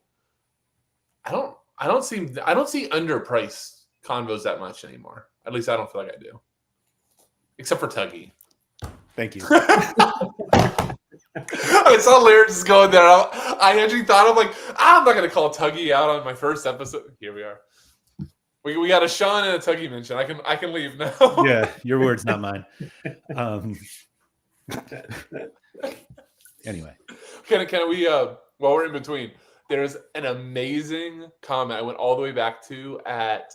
I don't see underpriced convos that much anymore. At least I don't feel like I do. Except for Tuggy. Thank you. I saw Laird just going there. I actually thought, I'm like, I'm not going to call Tuggy out on my first episode. Here we are. We got a Sean and a Tuggy mention. I can leave now. Yeah, your words, not mine. Anyway. Can we, while we're in between, there's an amazing comment I went all the way back to at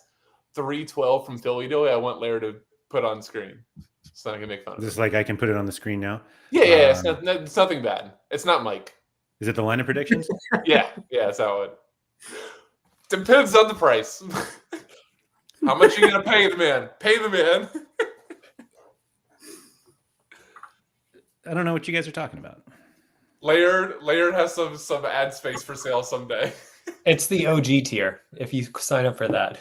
312 from Philly Doy. I want Laird to put on screen so I can make fun of it. Just like I can put it on the screen now. Yeah, it's nothing bad. It's not Mike. Is it the line of predictions? Yeah, that's how it depends on the price. How much are you gonna pay the man? Pay the man. I don't know what you guys are talking about. Laird has some ad space for sale someday. It's the OG tier. If you sign up for that.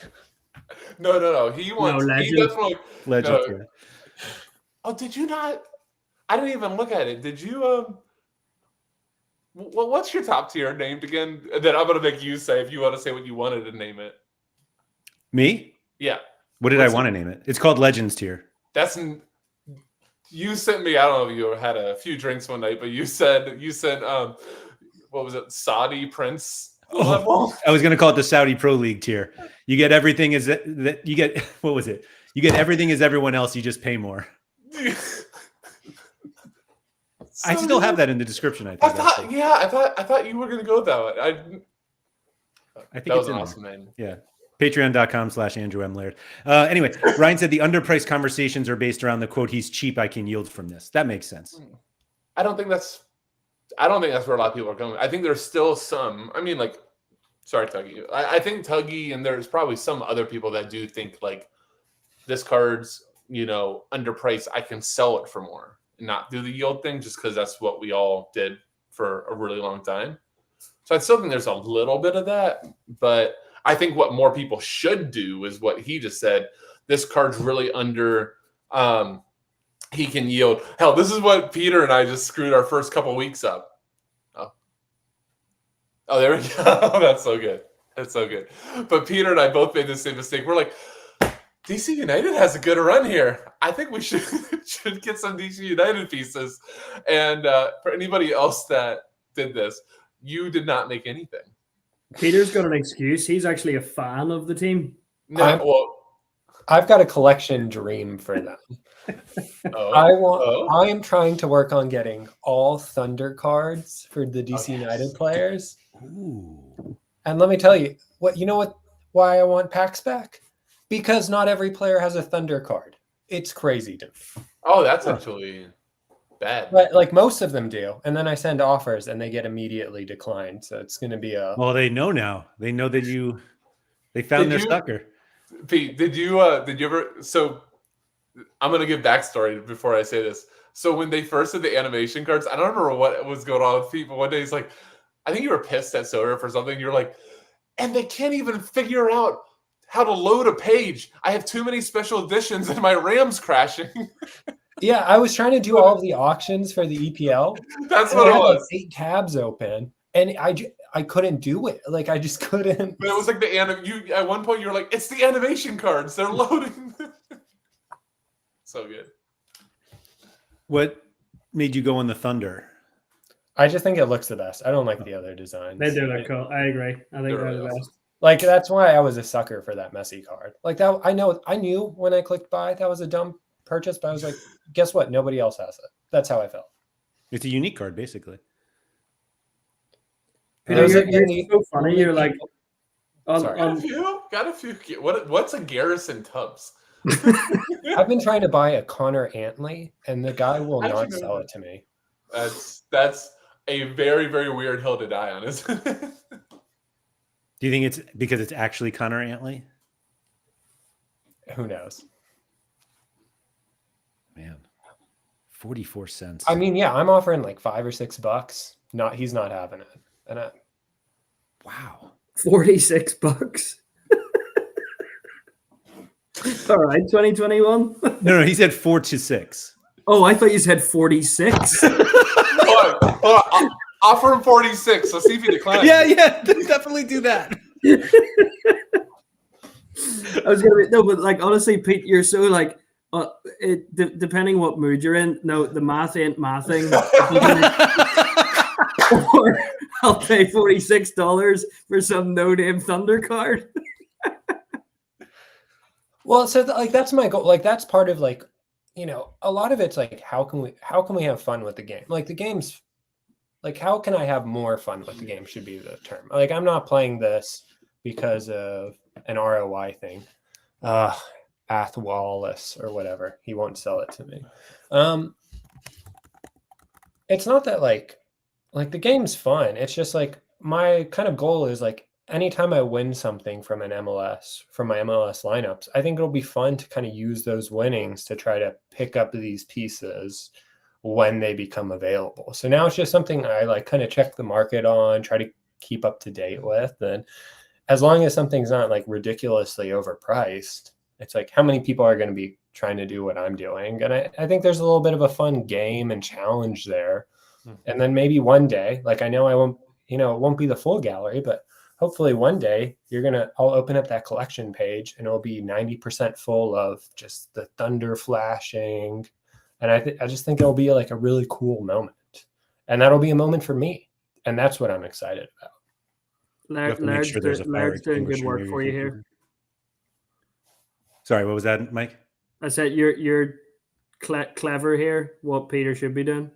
No. He wants. He definitely. Legend. No. Yeah. Oh, did you not? I didn't even look at it. Did you? What's your top tier named again? That I'm gonna make you say if you want to say what you wanted to name it. Me? Yeah. What did I want to name it? It's called Legends tier. You sent me. I don't know if you had a few drinks one night, but you said what was it? Saudi Prince level. I was going to call it the Saudi Pro League tier. You get everything as that you get. What was it? You get everything as everyone else. You just pay more. I still have that in the description. I think. I thought you were going to go that way. I think that was it's an in awesome there. name. Yeah. Patreon.com/Andrew M. Laird. Anyway, Ryan said the underpriced conversations are based around the quote, he's cheap, I can yield from this. That makes sense. I don't think that's where a lot of people are going. I think there's still some, I mean, like, sorry, Tuggy. I think Tuggy and there's probably some other people that do think like this card's, underpriced. I can sell it for more and not do the yield thing just because that's what we all did for a really long time. So I still think there's a little bit of that, but I think what more people should do is what he just said. This card's really under, he can yield. Hell, this is what Peter and I just screwed our first couple weeks up. Oh, there we go. That's so good. That's so good. But Peter and I both made the same mistake. We're like, DC United has a good run here. I think we should get some DC United pieces. And for anybody else that did this, you did not make anything. Peter's got an excuse. He's actually a fan of the team. No, I've got a collection dream for them. I am trying to work on getting all Thunder cards for the DC United players. Ooh. And let me tell you, why I want packs back? Because not every player has a Thunder card. It's crazy to me. Oh, that's actually bad. But like most of them do. And then I send offers and they get immediately declined. So it's going to be Well, they know now. They know that they found their sucker. Pete, did you ever, so I'm going to give backstory before I say this. So when they first did the animation cards, I don't remember what was going on with people. One day he's like, I think you were pissed at Sorare for something. You're like, and they can't even figure out how to load a page. I have too many special editions and my RAM's crashing. Yeah, I was trying to do all of the auctions for the EPL. That's what it was. Like 8 tabs open, and I couldn't do it. Like I just couldn't. But it was like you at one point you were like, it's the animation cards. They're loading. So good. What made you go on the Thunder? I just think it looks the best. I don't like the other designs. They do look cool. I agree. I think they're the best. Like that's why I was a sucker for that Messi card. Like that, I knew when I clicked buy that was a dumb purchase, but I was like, guess what? Nobody else has it. That's how I felt. It's a unique card, basically. Peter, you're so funny. You're like, got a few. What's a Garrison Tubbs? I've been trying to buy a Connor Antley, and the guy will not sell it to me. That's a very, very weird hill to die on, isn't it? Do you think it's because it's actually Connor Antley? Who knows? Man, 44 cents. I mean, yeah, I'm offering like $5 or $6. He's not having it. And wow. $46. All right, 2021. No, he said 4 to 6. Oh, I thought you said 46. Hold on. Offer him 46. Let's see if he declines. Yeah, definitely do that. I was gonna be no, but like honestly, Pete, you're so like depending what mood you're in. No, the math ain't mathing. Or I'll pay $46 for some no-name Thunder card. well, so like that's my goal. Like that's part of like, a lot of it's like how can we have fun with the game? Like the game's like how can I have more fun with the game should be the term. Like I'm not playing this because of an ROI thing. Ath Wallace or whatever. He won't sell it to me. It's not that like the game's fun. It's just like my kind of goal is like anytime I win something from an MLS, from my MLS lineups, I think it'll be fun to kind of use those winnings to try to pick up these pieces when they become available. So now it's just something I like kind of check the market on, try to keep up to date with. And as long as something's not like ridiculously overpriced, it's like how many people are going to be trying to do what I'm doing? And I think there's a little bit of a fun game and challenge there. And then maybe one day, like I know I won't, it won't be the full gallery, but hopefully one day I'll open up that collection page and it'll be 90% full of just the thunder flashing. And I just think it'll be like a really cool moment. And that'll be a moment for me. And that's what I'm excited about. Laird's doing good work for you here. Sorry, what was that, Mike? I said you're clever here. What Peter should be doing,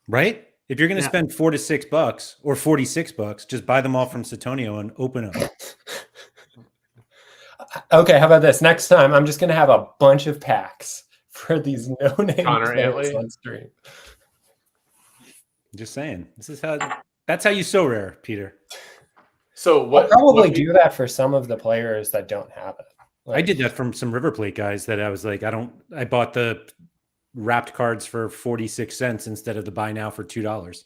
right? If you're going to spend $4 to $6 or $46, just buy them all from Satonio and open them. Okay, how about this? Next time, I'm just going to have a bunch of packs for these no-name Connor players Antley on stream. Just saying, that's how you Sorare, Peter. So what? I'll probably do that for some of the players that don't have it. I did that from some River Plate guys that I was like, I bought the wrapped cards for 46 cents instead of the buy now for $2.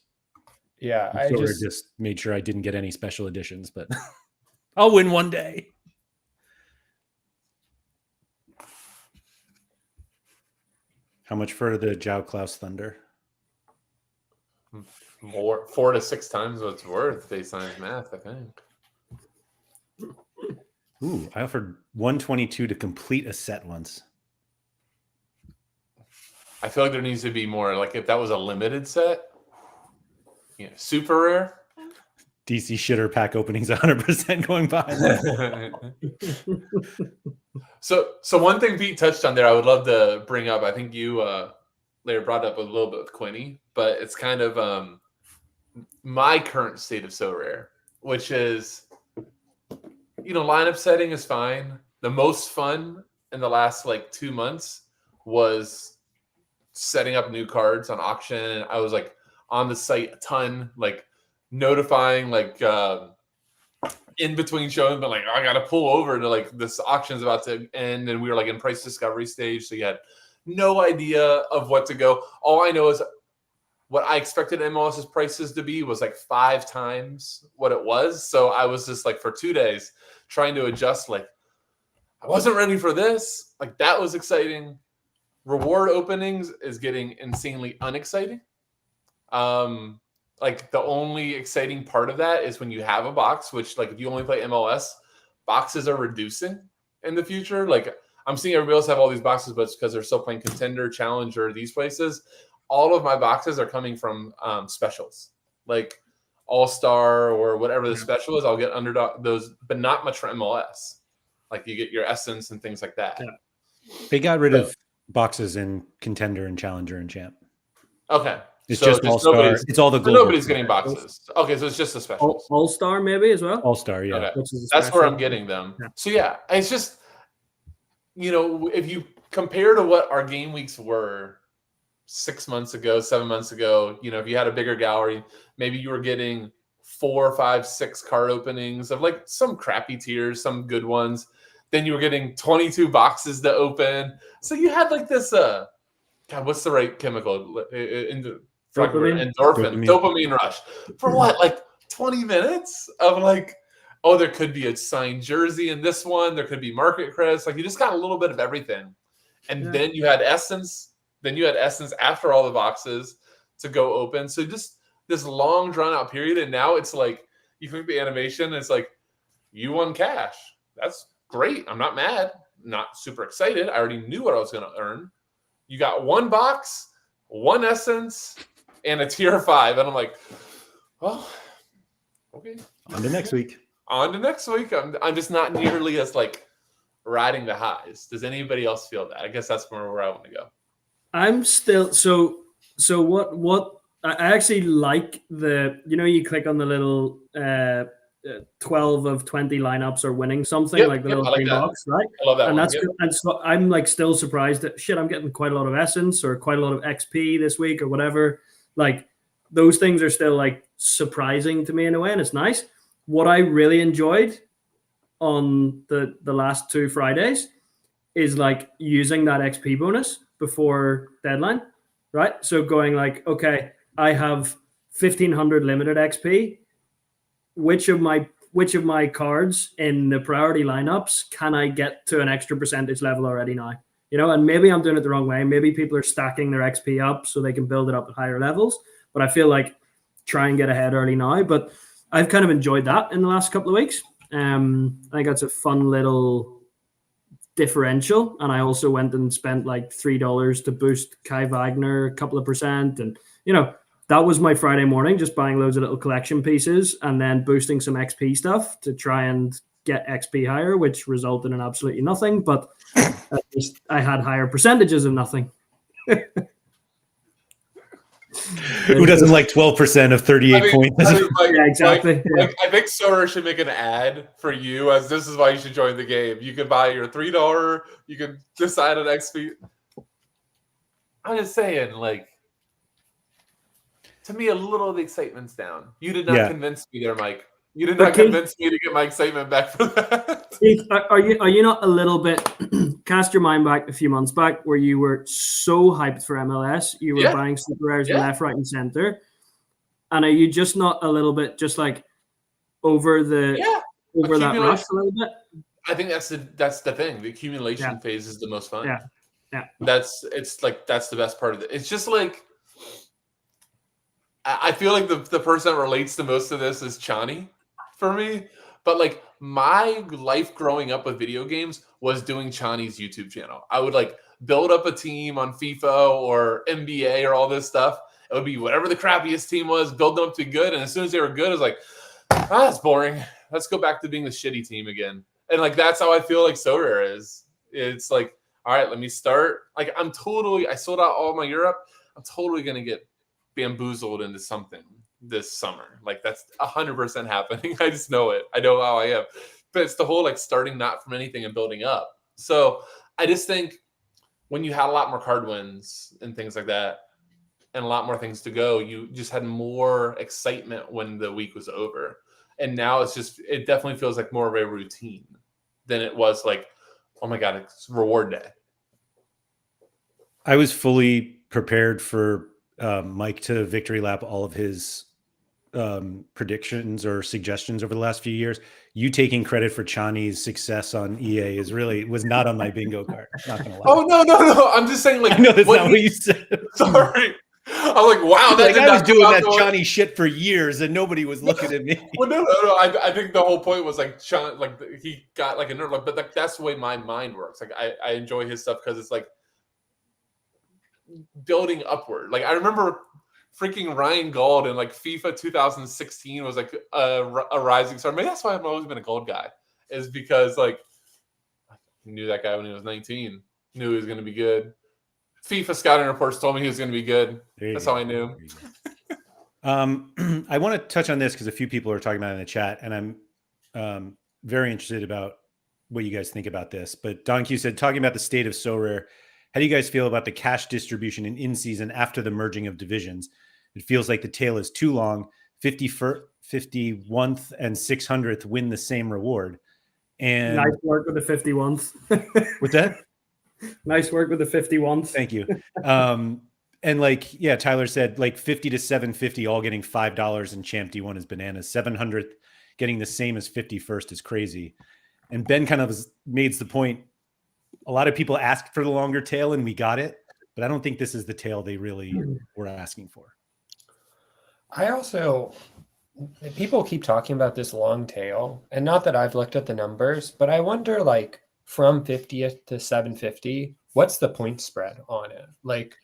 Yeah, I just made sure I didn't get any special editions, but I'll win one day. How much for the Joao Klaus Thunder? More 4 to 6 times what it's worth based on his math, I think. Ooh, I offered 122 to complete a set once. I feel like there needs to be more. Like if that was a limited set, super rare. DC shitter pack openings 100% going by. So one thing Pete touched on there, I would love to bring up. I think you, Larry, brought up a little bit with Quinny, but it's kind of my current state of Sorare, which is, lineup setting is fine. The most fun in the last 2 months was setting up new cards on auction. I was on the site a ton, notifying in between showing, but I gotta pull over to this auction's about to end, and we were in price discovery stage, so you had no idea of what to go. All I know is what I expected MLS's prices to be was 5 times what it was. So I was just for 2 days trying to adjust. I wasn't ready for this. That was exciting. Reward openings is getting insanely unexciting. The only exciting part of that is when you have a box, which if you only play MLS, boxes are reducing in the future. I'm seeing everybody else have all these boxes, but it's because they're still playing Contender, Challenger, these places. All of my boxes are coming from specials, All-Star or whatever the special is. I'll get underdog those, but not much for MLS. You get your Essence and things like that. Yeah. They got rid of boxes in Contender and Challenger and Champ. Okay. It's just All-Star. It's all the gold. Nobody's getting boxes. Okay, so it's just the specials. All-Star maybe as well? All-Star, yeah. Okay. That's where I'm getting them. Yeah. So yeah, it's just, if you compare to what our game weeks were 6 months ago, 7 months ago, if you had a bigger gallery, maybe you were getting 4, 5, 6 card openings of like some crappy tiers, some good ones. Then you were getting 22 boxes to open. So you had like this, God, what's the right chemical? Dopamine rush. For what? Like 20 minutes of like, oh, there could be a signed jersey in this one. There could be market credits. Like you just got a little bit of everything. And then you had Essence. Then you had Essence after all the boxes to go open. So just this long drawn out period. And now it's like, you think the animation is like, you won cash. That's great. I'm not mad. Not super excited. I already knew what I was going to earn. You got one box, one Essence, and a tier 5. And I'm like, well, okay. On to next week. I'm just not nearly as like riding the highs. Does anybody else feel that? I guess that's where I want to go. I'm still so what I actually like the, you click on the little 12 of 20 lineups are winning something, like the little like green box, right? I love that and one. that's good. And so I'm like still surprised that I'm getting quite a lot of Essence or quite a lot of XP this week or whatever. Like those things are still like surprising to me in a way, and it's nice. What I really enjoyed on the last 2 Fridays is like using that XP bonus before deadline, right? So going like, okay, I have 1,500 limited XP. Which of my cards in the priority lineups can I get to an extra percentage level already now? And maybe I'm doing it the wrong way. Maybe people are stacking their XP up so they can build it up at higher levels. But I feel like try and get ahead early now. But I've kind of enjoyed that in the last couple of weeks. I think that's a fun little differential. And I also went and spent like $3 to boost Kai Wagner a couple of percent. And, that was my Friday morning, just buying loads of little collection pieces and then boosting some XP stuff to try and get XP higher, which resulted in absolutely nothing. But at least I had higher percentages of nothing. Who doesn't like 12% of 38 points? Yeah, exactly. I think Sorare should make an ad for you as this is why you should join the game. You can buy your $3. You can decide on XP. I'm just saying, like, to me, a little of the excitement's down. You did not convince me there, Mike. You did not convince me to get my excitement back for that. Keith, are you not a little bit, cast your mind back a few months back where you were so hyped for MLS, you were buying super rares left, right, and center. And are you just not a little bit just like over that rush a little bit? I think that's the thing. The accumulation phase is the most fun. Yeah. That's the best part of it. It's just like, I feel like the person that relates the most to this is Chani for me. But like my life growing up with video games was doing Chani's YouTube channel. I would like build up a team on FIFA or NBA or all this stuff. It would be whatever the crappiest team was, build them up to be good. And as soon as they were good, I was like, that's boring. Let's go back to being the shitty team again. And like that's how I feel like Sorare is. It's like, all right, let me start. Like I sold out all my Europe. I'm totally gonna get bamboozled into something this summer. Like that's 100% happening. I just know it. I know how I am. But it's the whole like starting not from anything and building up. So I just think when you had a lot more card wins and things like that and a lot more things to go, you just had more excitement when the week was over. And now it definitely feels like more of a routine than it was like, oh my God, it's reward day. I was fully prepared for Mike to victory lap all of his predictions or suggestions over the last few years. You taking credit for Chani's success on EA was not on my bingo card. Not gonna lie. Oh no! I'm just saying, like, I know that's not what you said. Sorry, I'm like, wow. Like, I was doing that Chani shit for years, and nobody was looking at me. Well, no. I think the whole point was like, Chani, like he got like a nerd, like, but that's the way my mind works. Like, I enjoy his stuff because it's like building upward. Like I remember freaking Ryan Gold in like FIFA 2016 was like a rising star. Maybe that's why I've always been a gold guy, is because like I knew that guy when he was 19, knew he was going to be good. FIFA scouting reports told me he was going to be good. That's how I knew. I want to touch on this because a few people are talking about it in the chat, and I'm very interested about what you guys think about this. But Don Q said, talking about the state of Sorare, how do you guys feel about the cash distribution in season after the merging of divisions? It feels like the tail is too long. 50 51th and 600th win the same reward. And Nice work with the 51th. with that, Nice work with the 51th. thank you. And like, yeah, Tyler said, like 50 to 750, all getting $5, and Champ D1 is bananas. 700th getting the same as 51st is crazy. And Ben kind of made the point. A lot of people asked for the longer tail, and we got it, but I don't think this is the tail they really were asking for. I also, people keep talking about this long tail, and not that I've looked at the numbers, but I wonder, like, from 50th to 750, what's the point spread on it? Like,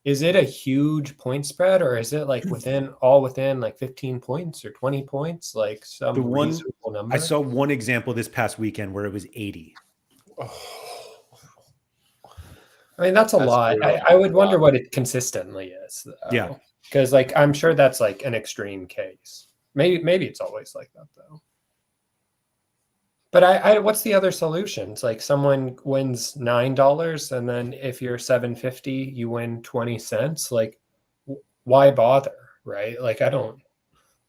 is it a huge point spread, or is it like within like 15 points or 20 points, like some reasonable number? I saw one example this past weekend where it was 80. I mean, that's a lot. I would wonder what it consistently is. Yeah. Because, like, I'm sure that's like an extreme case. Maybe it's always like that, though. But I what's the other solutions? Like, someone wins $9, and then if you're 750, you win 20 cents. Like, why bother, right? Like, I don't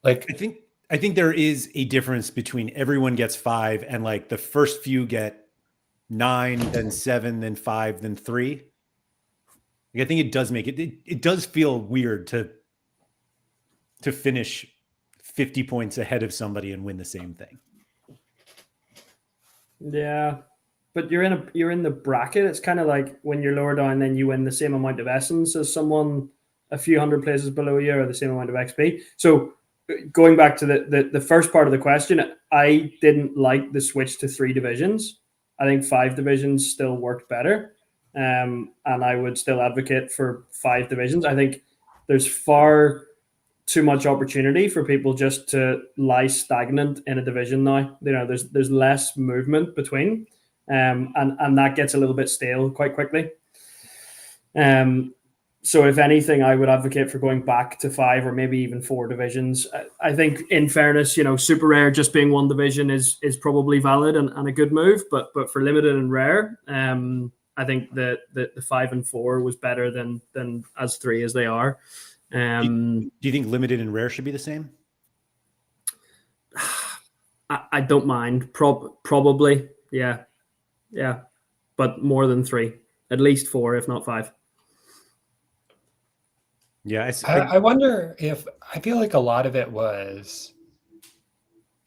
like. I think there is a difference between everyone gets 5 and like the first few get 9, then 7, then 5, then 3. Like, I think it does make it does feel weird to finish 50 points ahead of somebody and win the same thing. Yeah, but you're in the bracket. It's kind of like when you're lower down, then you win the same amount of essence as someone a few hundred places below you, or the same amount of XP. So going back to the first part of the question, I didn't like the switch to 3 divisions. I think 5 divisions still worked better, and I would still advocate for 5 divisions. I think there's far too much opportunity for people just to lie stagnant in a division now. You know, there's less movement between, and that gets a little bit stale quite quickly. So if anything, I would advocate for going back to 5 or maybe even 4 divisions. I think, in fairness, you know, super rare just being 1 division is probably valid and a good move, but for limited and rare, I think that the 5 and 4 was better than as 3 as they are. Do you think limited and rare should be the same? I don't mind. Probably, yeah, but more than 3, at least 4, if not 5. Yeah, I wonder if, I feel like a lot of it was,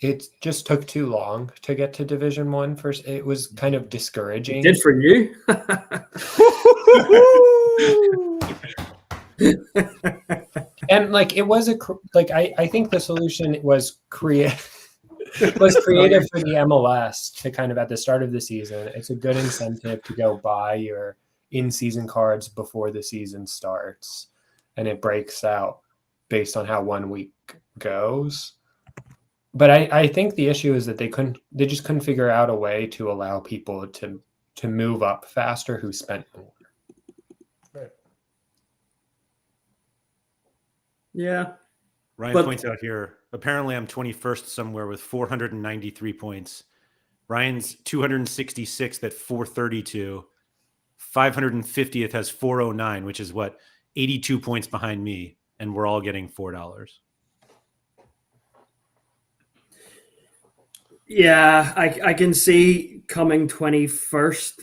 it just took too long to get to Division 1 first. It was kind of discouraging. It did for you. And like, it was I think the solution was creative for the MLS to kind of, at the start of the season, it's a good incentive to go buy your in-season cards before the season starts, and it breaks out based on how 1 week goes. But I think the issue is that they just couldn't figure out a way to allow people to move up faster who spent more. Yeah. Ryan points out here, apparently I'm 21st somewhere with 493 points. Ryan's 266th at 432. 550th has 409, which is what, 82 points behind me, and we're all getting $4. Yeah, I can see coming 21st.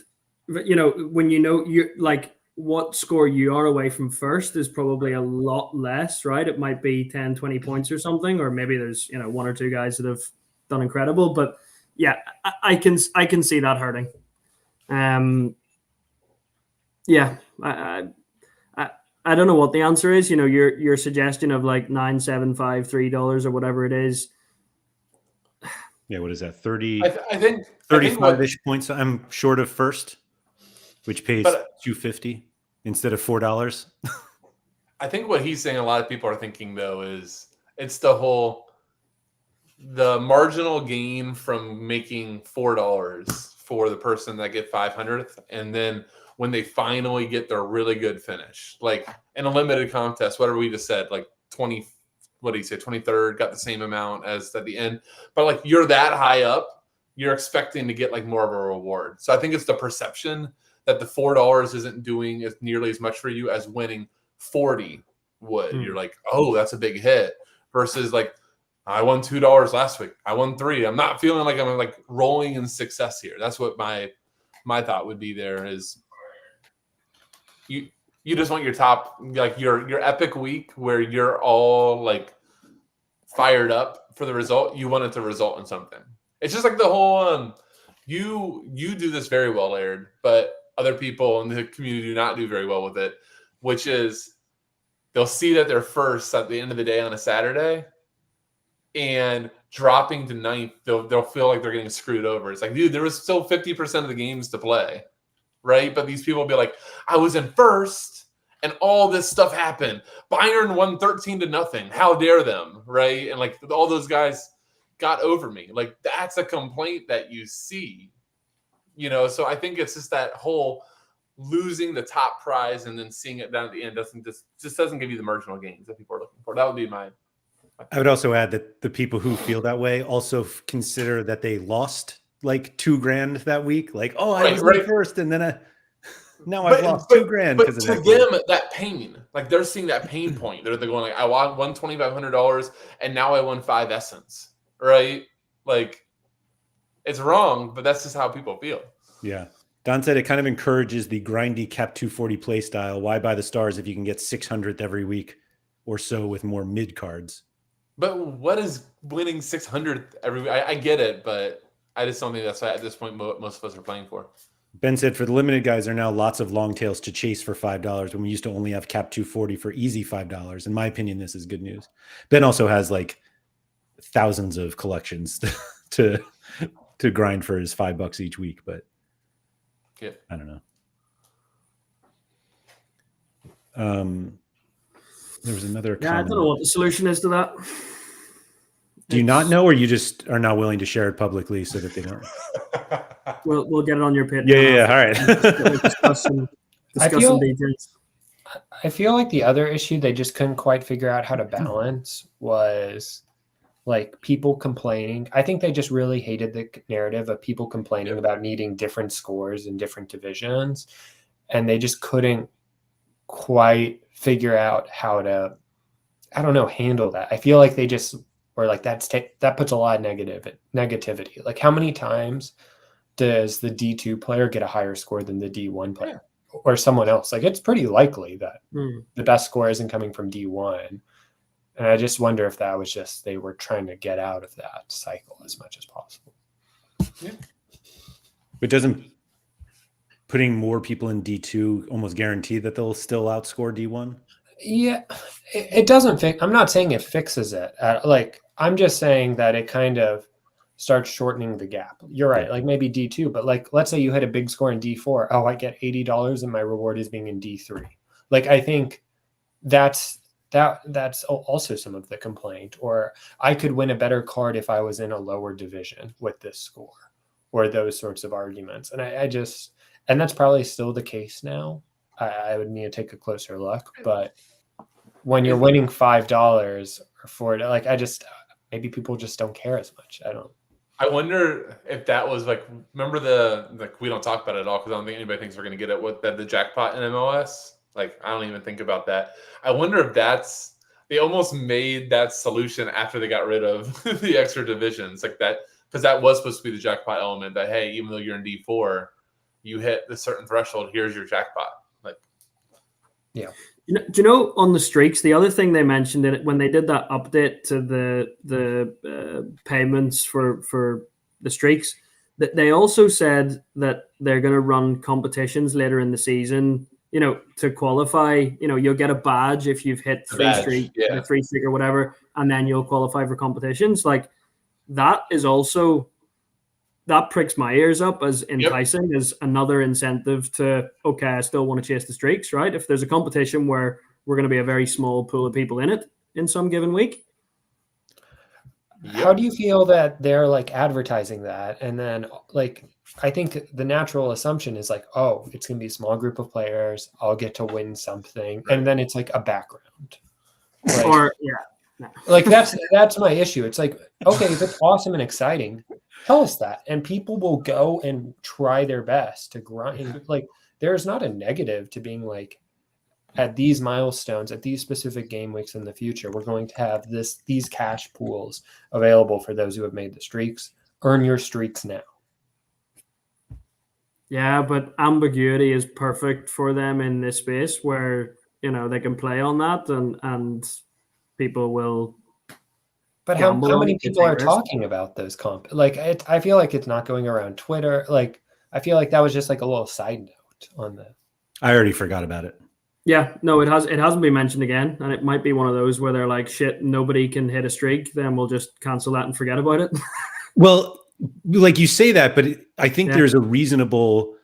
You know, when you know you're like, what score you are away from first is probably a lot less, right? It might be 10, 20 points or something, or maybe there's, you know, 1 or 2 guys that have done incredible. But yeah, I can see that hurting. Yeah, I don't know what the answer is. You know, your suggestion of like $9.75, $3 or whatever it is. Yeah, what is that? 30. I think 35-ish points. I'm short of first, which pays $2.50 instead of $4. I think what he's saying, a lot of people are thinking, though, is it's the marginal gain from making $4 for the person that get 500th, and then when they finally get their really good finish, like in a limited contest, whatever we just said, like 20. What do you say? 23rd got the same amount as at the end, but like you're that high up, you're expecting to get like more of a reward. So I think it's the perception that the $4 isn't doing as nearly as much for you as winning 40 would. You're like, oh, that's a big hit, versus like I won $2 last week. I won $3. I'm not feeling like I'm like rolling in success here. That's what my thought would be. There is you just want your top, like your epic week where you're all like fired up for the result. You want it to result in something. It's just like the whole you do this very well, Laird, but other people in the community do not do very well with it, which is they'll see that they're first at the end of the day on a Saturday, and dropping to ninth, they'll feel like they're getting screwed over. It's like, dude, there was still 50% of the games to play, right? But these people will be like, I was in first, and all this stuff happened. Bayern won 13-0. How dare them, right? And like all those guys got over me. Like that's a complaint that you see, So I think it's just that whole losing the top prize and then seeing it down at the end just doesn't give you the marginal gains that people are looking for. That would be my I would also add that the people who feel that way also consider that they lost like $2,000 that week. Like, oh, I was in first, and then now I've lost $2,000 because of that. But to them, that pain, like they're seeing that pain point. They're going like, I won $2,500, and now I won 5 essence, right? Like, it's wrong, but that's just how people feel. Yeah. Don said it kind of encourages the grindy cap 240 play style. Why buy the stars if you can get 600th every week or so with more mid cards? But what is winning 600th every week? I get it, but I just don't think that's at this point most of us are playing for. Ben said for the limited guys, there are now lots of long tails to chase for $5 when we used to only have cap 240 for easy $5. In my opinion, this is good news. Ben also has like thousands of collections to grind for his $5 each week, but yeah, I don't know. There was another comment. I don't know what the solution is to that. Do you not know, or you just are not willing to share it publicly so that they don't? We'll get it on your page. Yeah. All right. discuss some details. I feel like the other issue they just couldn't quite figure out how to balance was like people complaining. I think they just really hated the narrative of people complaining about needing different scores in different divisions, and they just couldn't quite figure out how to, I don't know, handle that. I feel like they just were like, that puts a lot of negativity. Like how many times does the D2 player get a higher score than the D1 player or someone else? Like it's pretty likely that the best score isn't coming from D1. And I just wonder if that was just, they were trying to get out of that cycle as much as possible. Yeah. But doesn't putting more people in D2 almost guarantee that they'll still outscore D1? Yeah, it doesn't fix. I'm not saying it fixes it. I'm just saying that it kind of starts shortening the gap. You're right. Yeah. Like maybe D2, but like, let's say you hit a big score in D4. Oh, I get $80 and my reward is being in D3. Like, I think that's also some of the complaint. Or I could win a better card if I was in a lower division with this score, or those sorts of arguments. And and that's probably still the case now. I would need to take a closer look, but when you're winning $5 or $4, like maybe people just don't care as much. I wonder if that was like, remember we don't talk about it at all because I don't think anybody thinks we're going to get it with the jackpot in MLS. Like, I don't even think about that. I wonder if they almost made that solution after they got rid of the extra divisions like that, because that was supposed to be the jackpot element that, hey, even though you're in D4, you hit the certain threshold, here's your jackpot. Like, yeah. Do you know on the streaks, the other thing they mentioned in it when they did that update to the payments for the streaks, that they also said that they're going to run competitions later in the season, to qualify. You'll get a badge if you've hit three streak or whatever, and then you'll qualify for competitions. Like that is also, that pricks my ears up as enticing as another incentive to, okay, I still want to chase the streaks, right? If there's a competition where we're going to be a very small pool of people in it in some given week. How do you feel that they're like advertising that? And then like, I think the natural assumption is like, oh, it's going to be a small group of players. I'll get to win something. And then it's like a background. Like, like that's my issue. It's like, okay, if it's awesome and exciting, tell us that. And people will go and try their best to grind. Like there's not a negative to being like, at these milestones, at these specific game weeks in the future, we're going to have these cash pools available for those who have made the streaks. Earn your streaks now. Yeah, but ambiguity is perfect for them in this space where, you know, they can play on that and people will. But how many people are talking about those comp? Like, I feel like it's not going around Twitter. Like, I feel like that was just like a little side note on the. I already forgot about it. Yeah, no, it hasn't been mentioned again, and it might be one of those where they're like, shit, nobody can hit a streak, then we'll just cancel that and forget about it. Well, like you say that, but I think there's a reasonable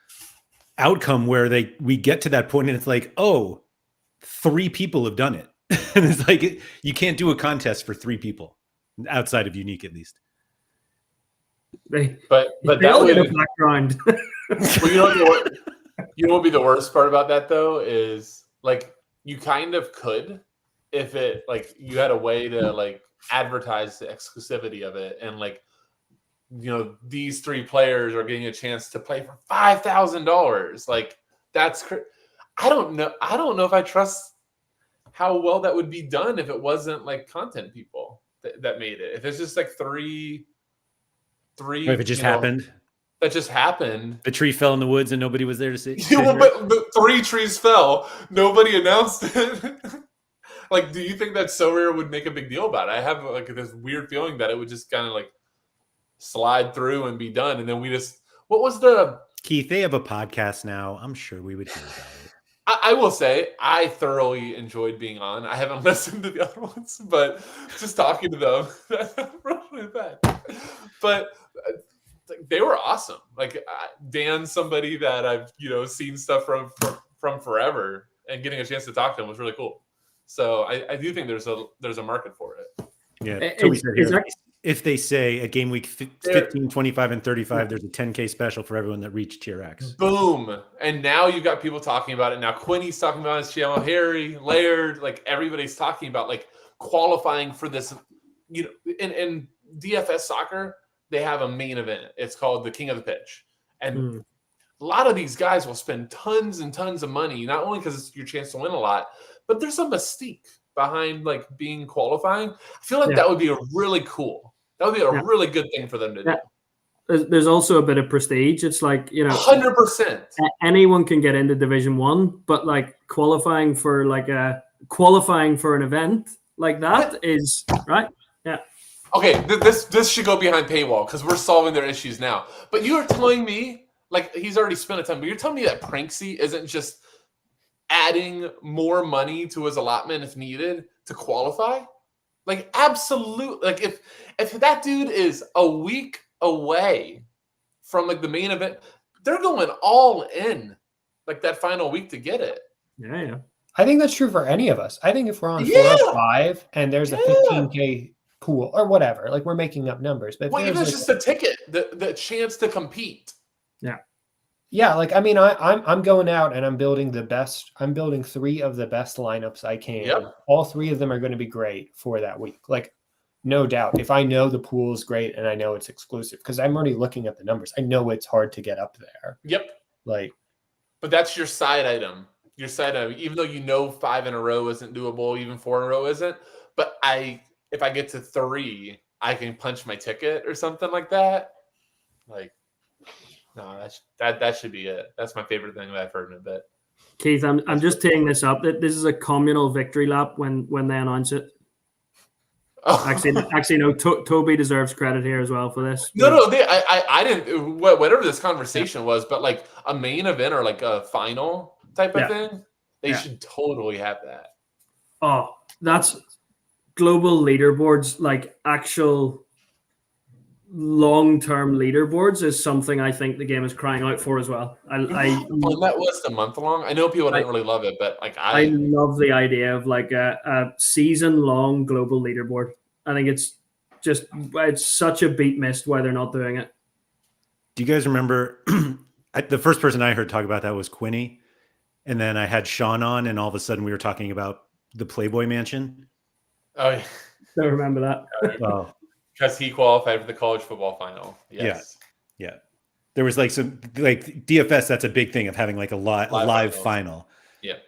outcome where we get to that point and it's like, oh, 3 people have done it. And it's like, you can't do a contest for 3 people outside of Unique, at least. But they that all would get a background. Well, you know what would be the worst part about that though is like you kind of could if it like you had a way to like advertise the exclusivity of it and like, you know, these 3 players are getting a chance to play for $5,000. Like that's I don't know if I trust how well that would be done if it wasn't like content people that made it. If it's just like three If it just happened. That just happened. The tree fell in the woods and nobody was there to see. But the 3 trees fell. Nobody announced it. Like, do you think that Sorare would make a big deal about it? I have like this weird feeling that it would just kind of like slide through and be done. And then we just, what was the... Keith, they have a podcast now. I'm sure we would hear about it. I will say, I thoroughly enjoyed being on. I haven't listened to the other ones, but just talking to them, really bad. But they were awesome. Like Dan's somebody that I've seen stuff from forever, and getting a chance to talk to him was really cool. So I do think there's a market for it. Yeah. If they say at game week 15, 25, and 35, there's a 10K special for everyone that reached tier X. Boom. And now you've got people talking about it. Now Quinny's talking about his channel, Harry, Laird, like everybody's talking about like qualifying for this. In DFS soccer, they have a main event. It's called the King of the Pitch. And a lot of these guys will spend tons and tons of money, not only because it's your chance to win a lot, but there's a mystique behind like being qualifying. I feel like that would be a really cool. That would be a really good thing for them to do. There's also a bit of prestige. It's like, 100%. Anyone can get into Division 1, but like qualifying for an event like that is right. Yeah. Okay, this should go behind paywall because we're solving their issues now. But you are telling me, like, he's already spent a ton, but you're telling me that Pranksy isn't just adding more money to his allotment if needed to qualify? Like, absolutely. Like, if that dude is a week away from like the main event, they're going all in like that final week to get it. Yeah. I think that's true for any of us. I think if we're on 4 or 5 and there's a 15K pool or whatever, like we're making up numbers, but even it's just a ticket, the chance to compete. Yeah, like I mean, I'm going out and I'm building the best. I'm building 3 of the best lineups I can. Yep. All 3 of them are going to be great for that week. Like, no doubt. If I know the pool is great and I know it's exclusive, because I'm already looking at the numbers, I know it's hard to get up there. Yep. Like, but that's your side item. Your side item, even though 5 in a row isn't doable, even 4 in a row isn't. But if I get to 3, I can punch my ticket or something like that. Like. No, that should be it. That's my favorite thing that I've heard in a bit. Keith, I'm just teeing this up. That this is a communal victory lap when they announce it. Oh. Actually, no. Toby deserves credit here as well for this. No. I didn't. Whatever this conversation was, but like a main event or like a final type of thing, they should totally have that. Oh, that's global leaderboards, like actual long-term leaderboards is something I think the game is crying out for as well. That was the month long. I know people didn't really love it, but like I love the idea of like a season-long global leaderboard. I think it's such a beat missed why they're not doing it. Do you guys remember the first person I heard talk about that was Quinny, and then I had Sean on, and all of a sudden we were talking about the Playboy Mansion. Oh yeah, I remember that. Oh. Because he qualified for the college football final. Yes. Yeah. There was like some like DFS. That's a big thing of having like a live final.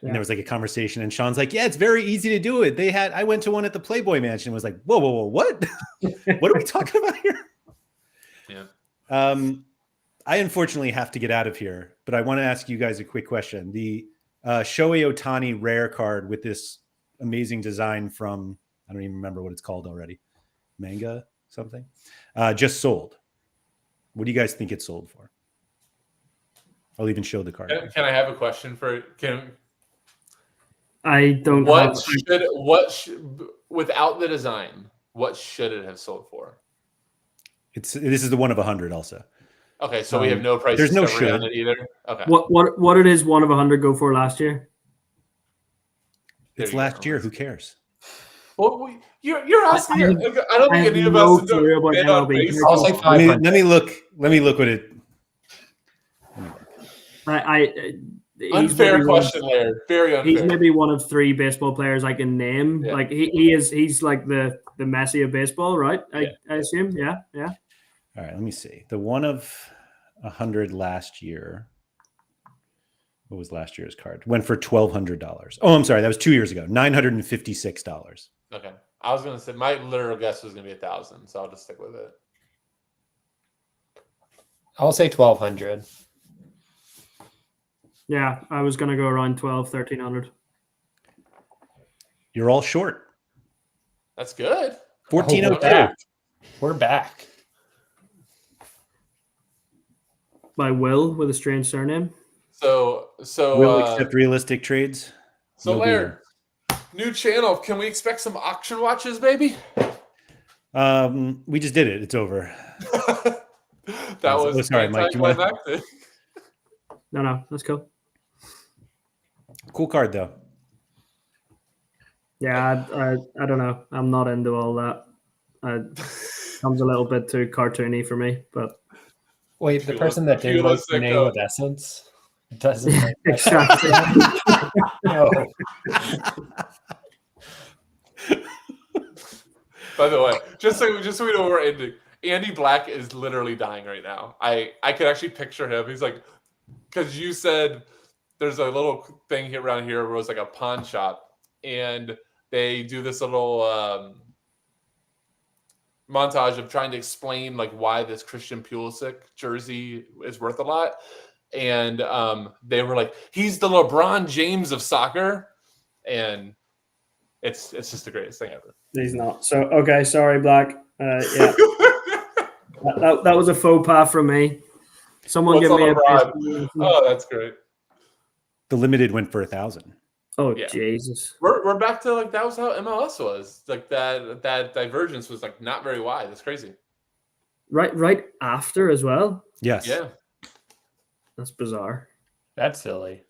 And there was like a conversation, and Sean's like, "Yeah, it's very easy to do it. I went to one at the Playboy Mansion." And was like, "Whoa, what? What are we talking about here?" Yeah. I unfortunately have to get out of here, but I want to ask you guys a quick question. The Shohei Ohtani rare card with this amazing design from, I don't even remember what it's called already, manga something, just sold. What do you guys think it sold for? I'll even show the card. Can I have a question for? I don't. Without the design, what should it have sold for? This is the 1 of 100 also. Okay, so we have no price. There's no discovery on should. it either. Okay. What did his 1 of 100 go for last year? It's last year. Who cares? Well, you're asking. I don't think any of no us clue about bid on MLB. base. I'll say 500. Let me look what it. He's Unfair maybe question there. Very unfair. He's maybe one of 3 baseball players I can name. Yeah. Like he's like the Messi of baseball, right? I assume. Yeah. All right, let me see. The 1 of 100 last year. What was last year's card? Went for $1,200. Oh, I'm sorry. That was 2 years ago. $956. Okay. I was gonna say my literal guess was gonna be 1,000, so I'll just stick with it. I'll say 1,200. Yeah, I was gonna go around 1,300. You're all short. That's good. 1402. We're back. By Will with a strange surname. So Will accept realistic trades. So No Laird, new channel. Can we expect some auction watches, baby? We just did it. It's over. That was sorry, Mike. You want anticlimactic. No, that's cool. Cool card though. Yeah, I don't know. I'm not into all that. Comes a little bit too cartoony for me, but Wait, the person that did like the name with essence doesn't like exactly. No. By the way, just so we know where we're ending, Andy Black is literally dying right now. I could actually picture him. He's like, because you said there's a little thing here around here where it was like a pawn shop, and they do this little montage of trying to explain like why this Christian Pulisic jersey is worth a lot. And they were like, he's the LeBron James of soccer. And it's just the greatest thing ever. He's not. So okay, sorry, Black. Yeah. that was a faux pas from me. Someone give me a Oh, that's great. The limited went for 1,000. Oh Yeah. Jesus. We're back to like that was how MLS was. Like that divergence was like not very wide. That's crazy. Right after as well. Yes. Yeah. That's bizarre. That's silly.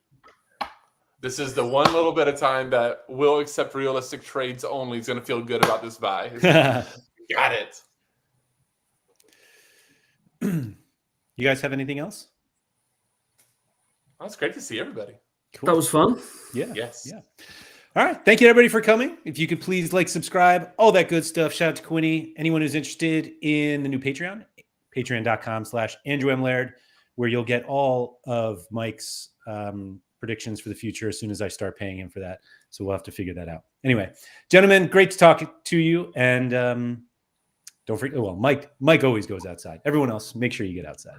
This is the one little bit of time that will accept realistic trades only is going to feel good about this buy. Got it. You guys have anything else? Oh, it's great to see everybody. Cool. That was fun. Yeah. Yes. Yeah. All right. Thank you, everybody, for coming. If you could please like, subscribe, all that good stuff. Shout out to Quinny. Anyone who's interested in the new Patreon, patreon.com/Andrew M. Laird, where you'll get all of Mike's predictions for the future as soon as I start paying him for that. So we'll have to figure that out. Anyway, gentlemen, great to talk to you. And don't forget, well, Mike always goes outside. Everyone else, make sure you get outside.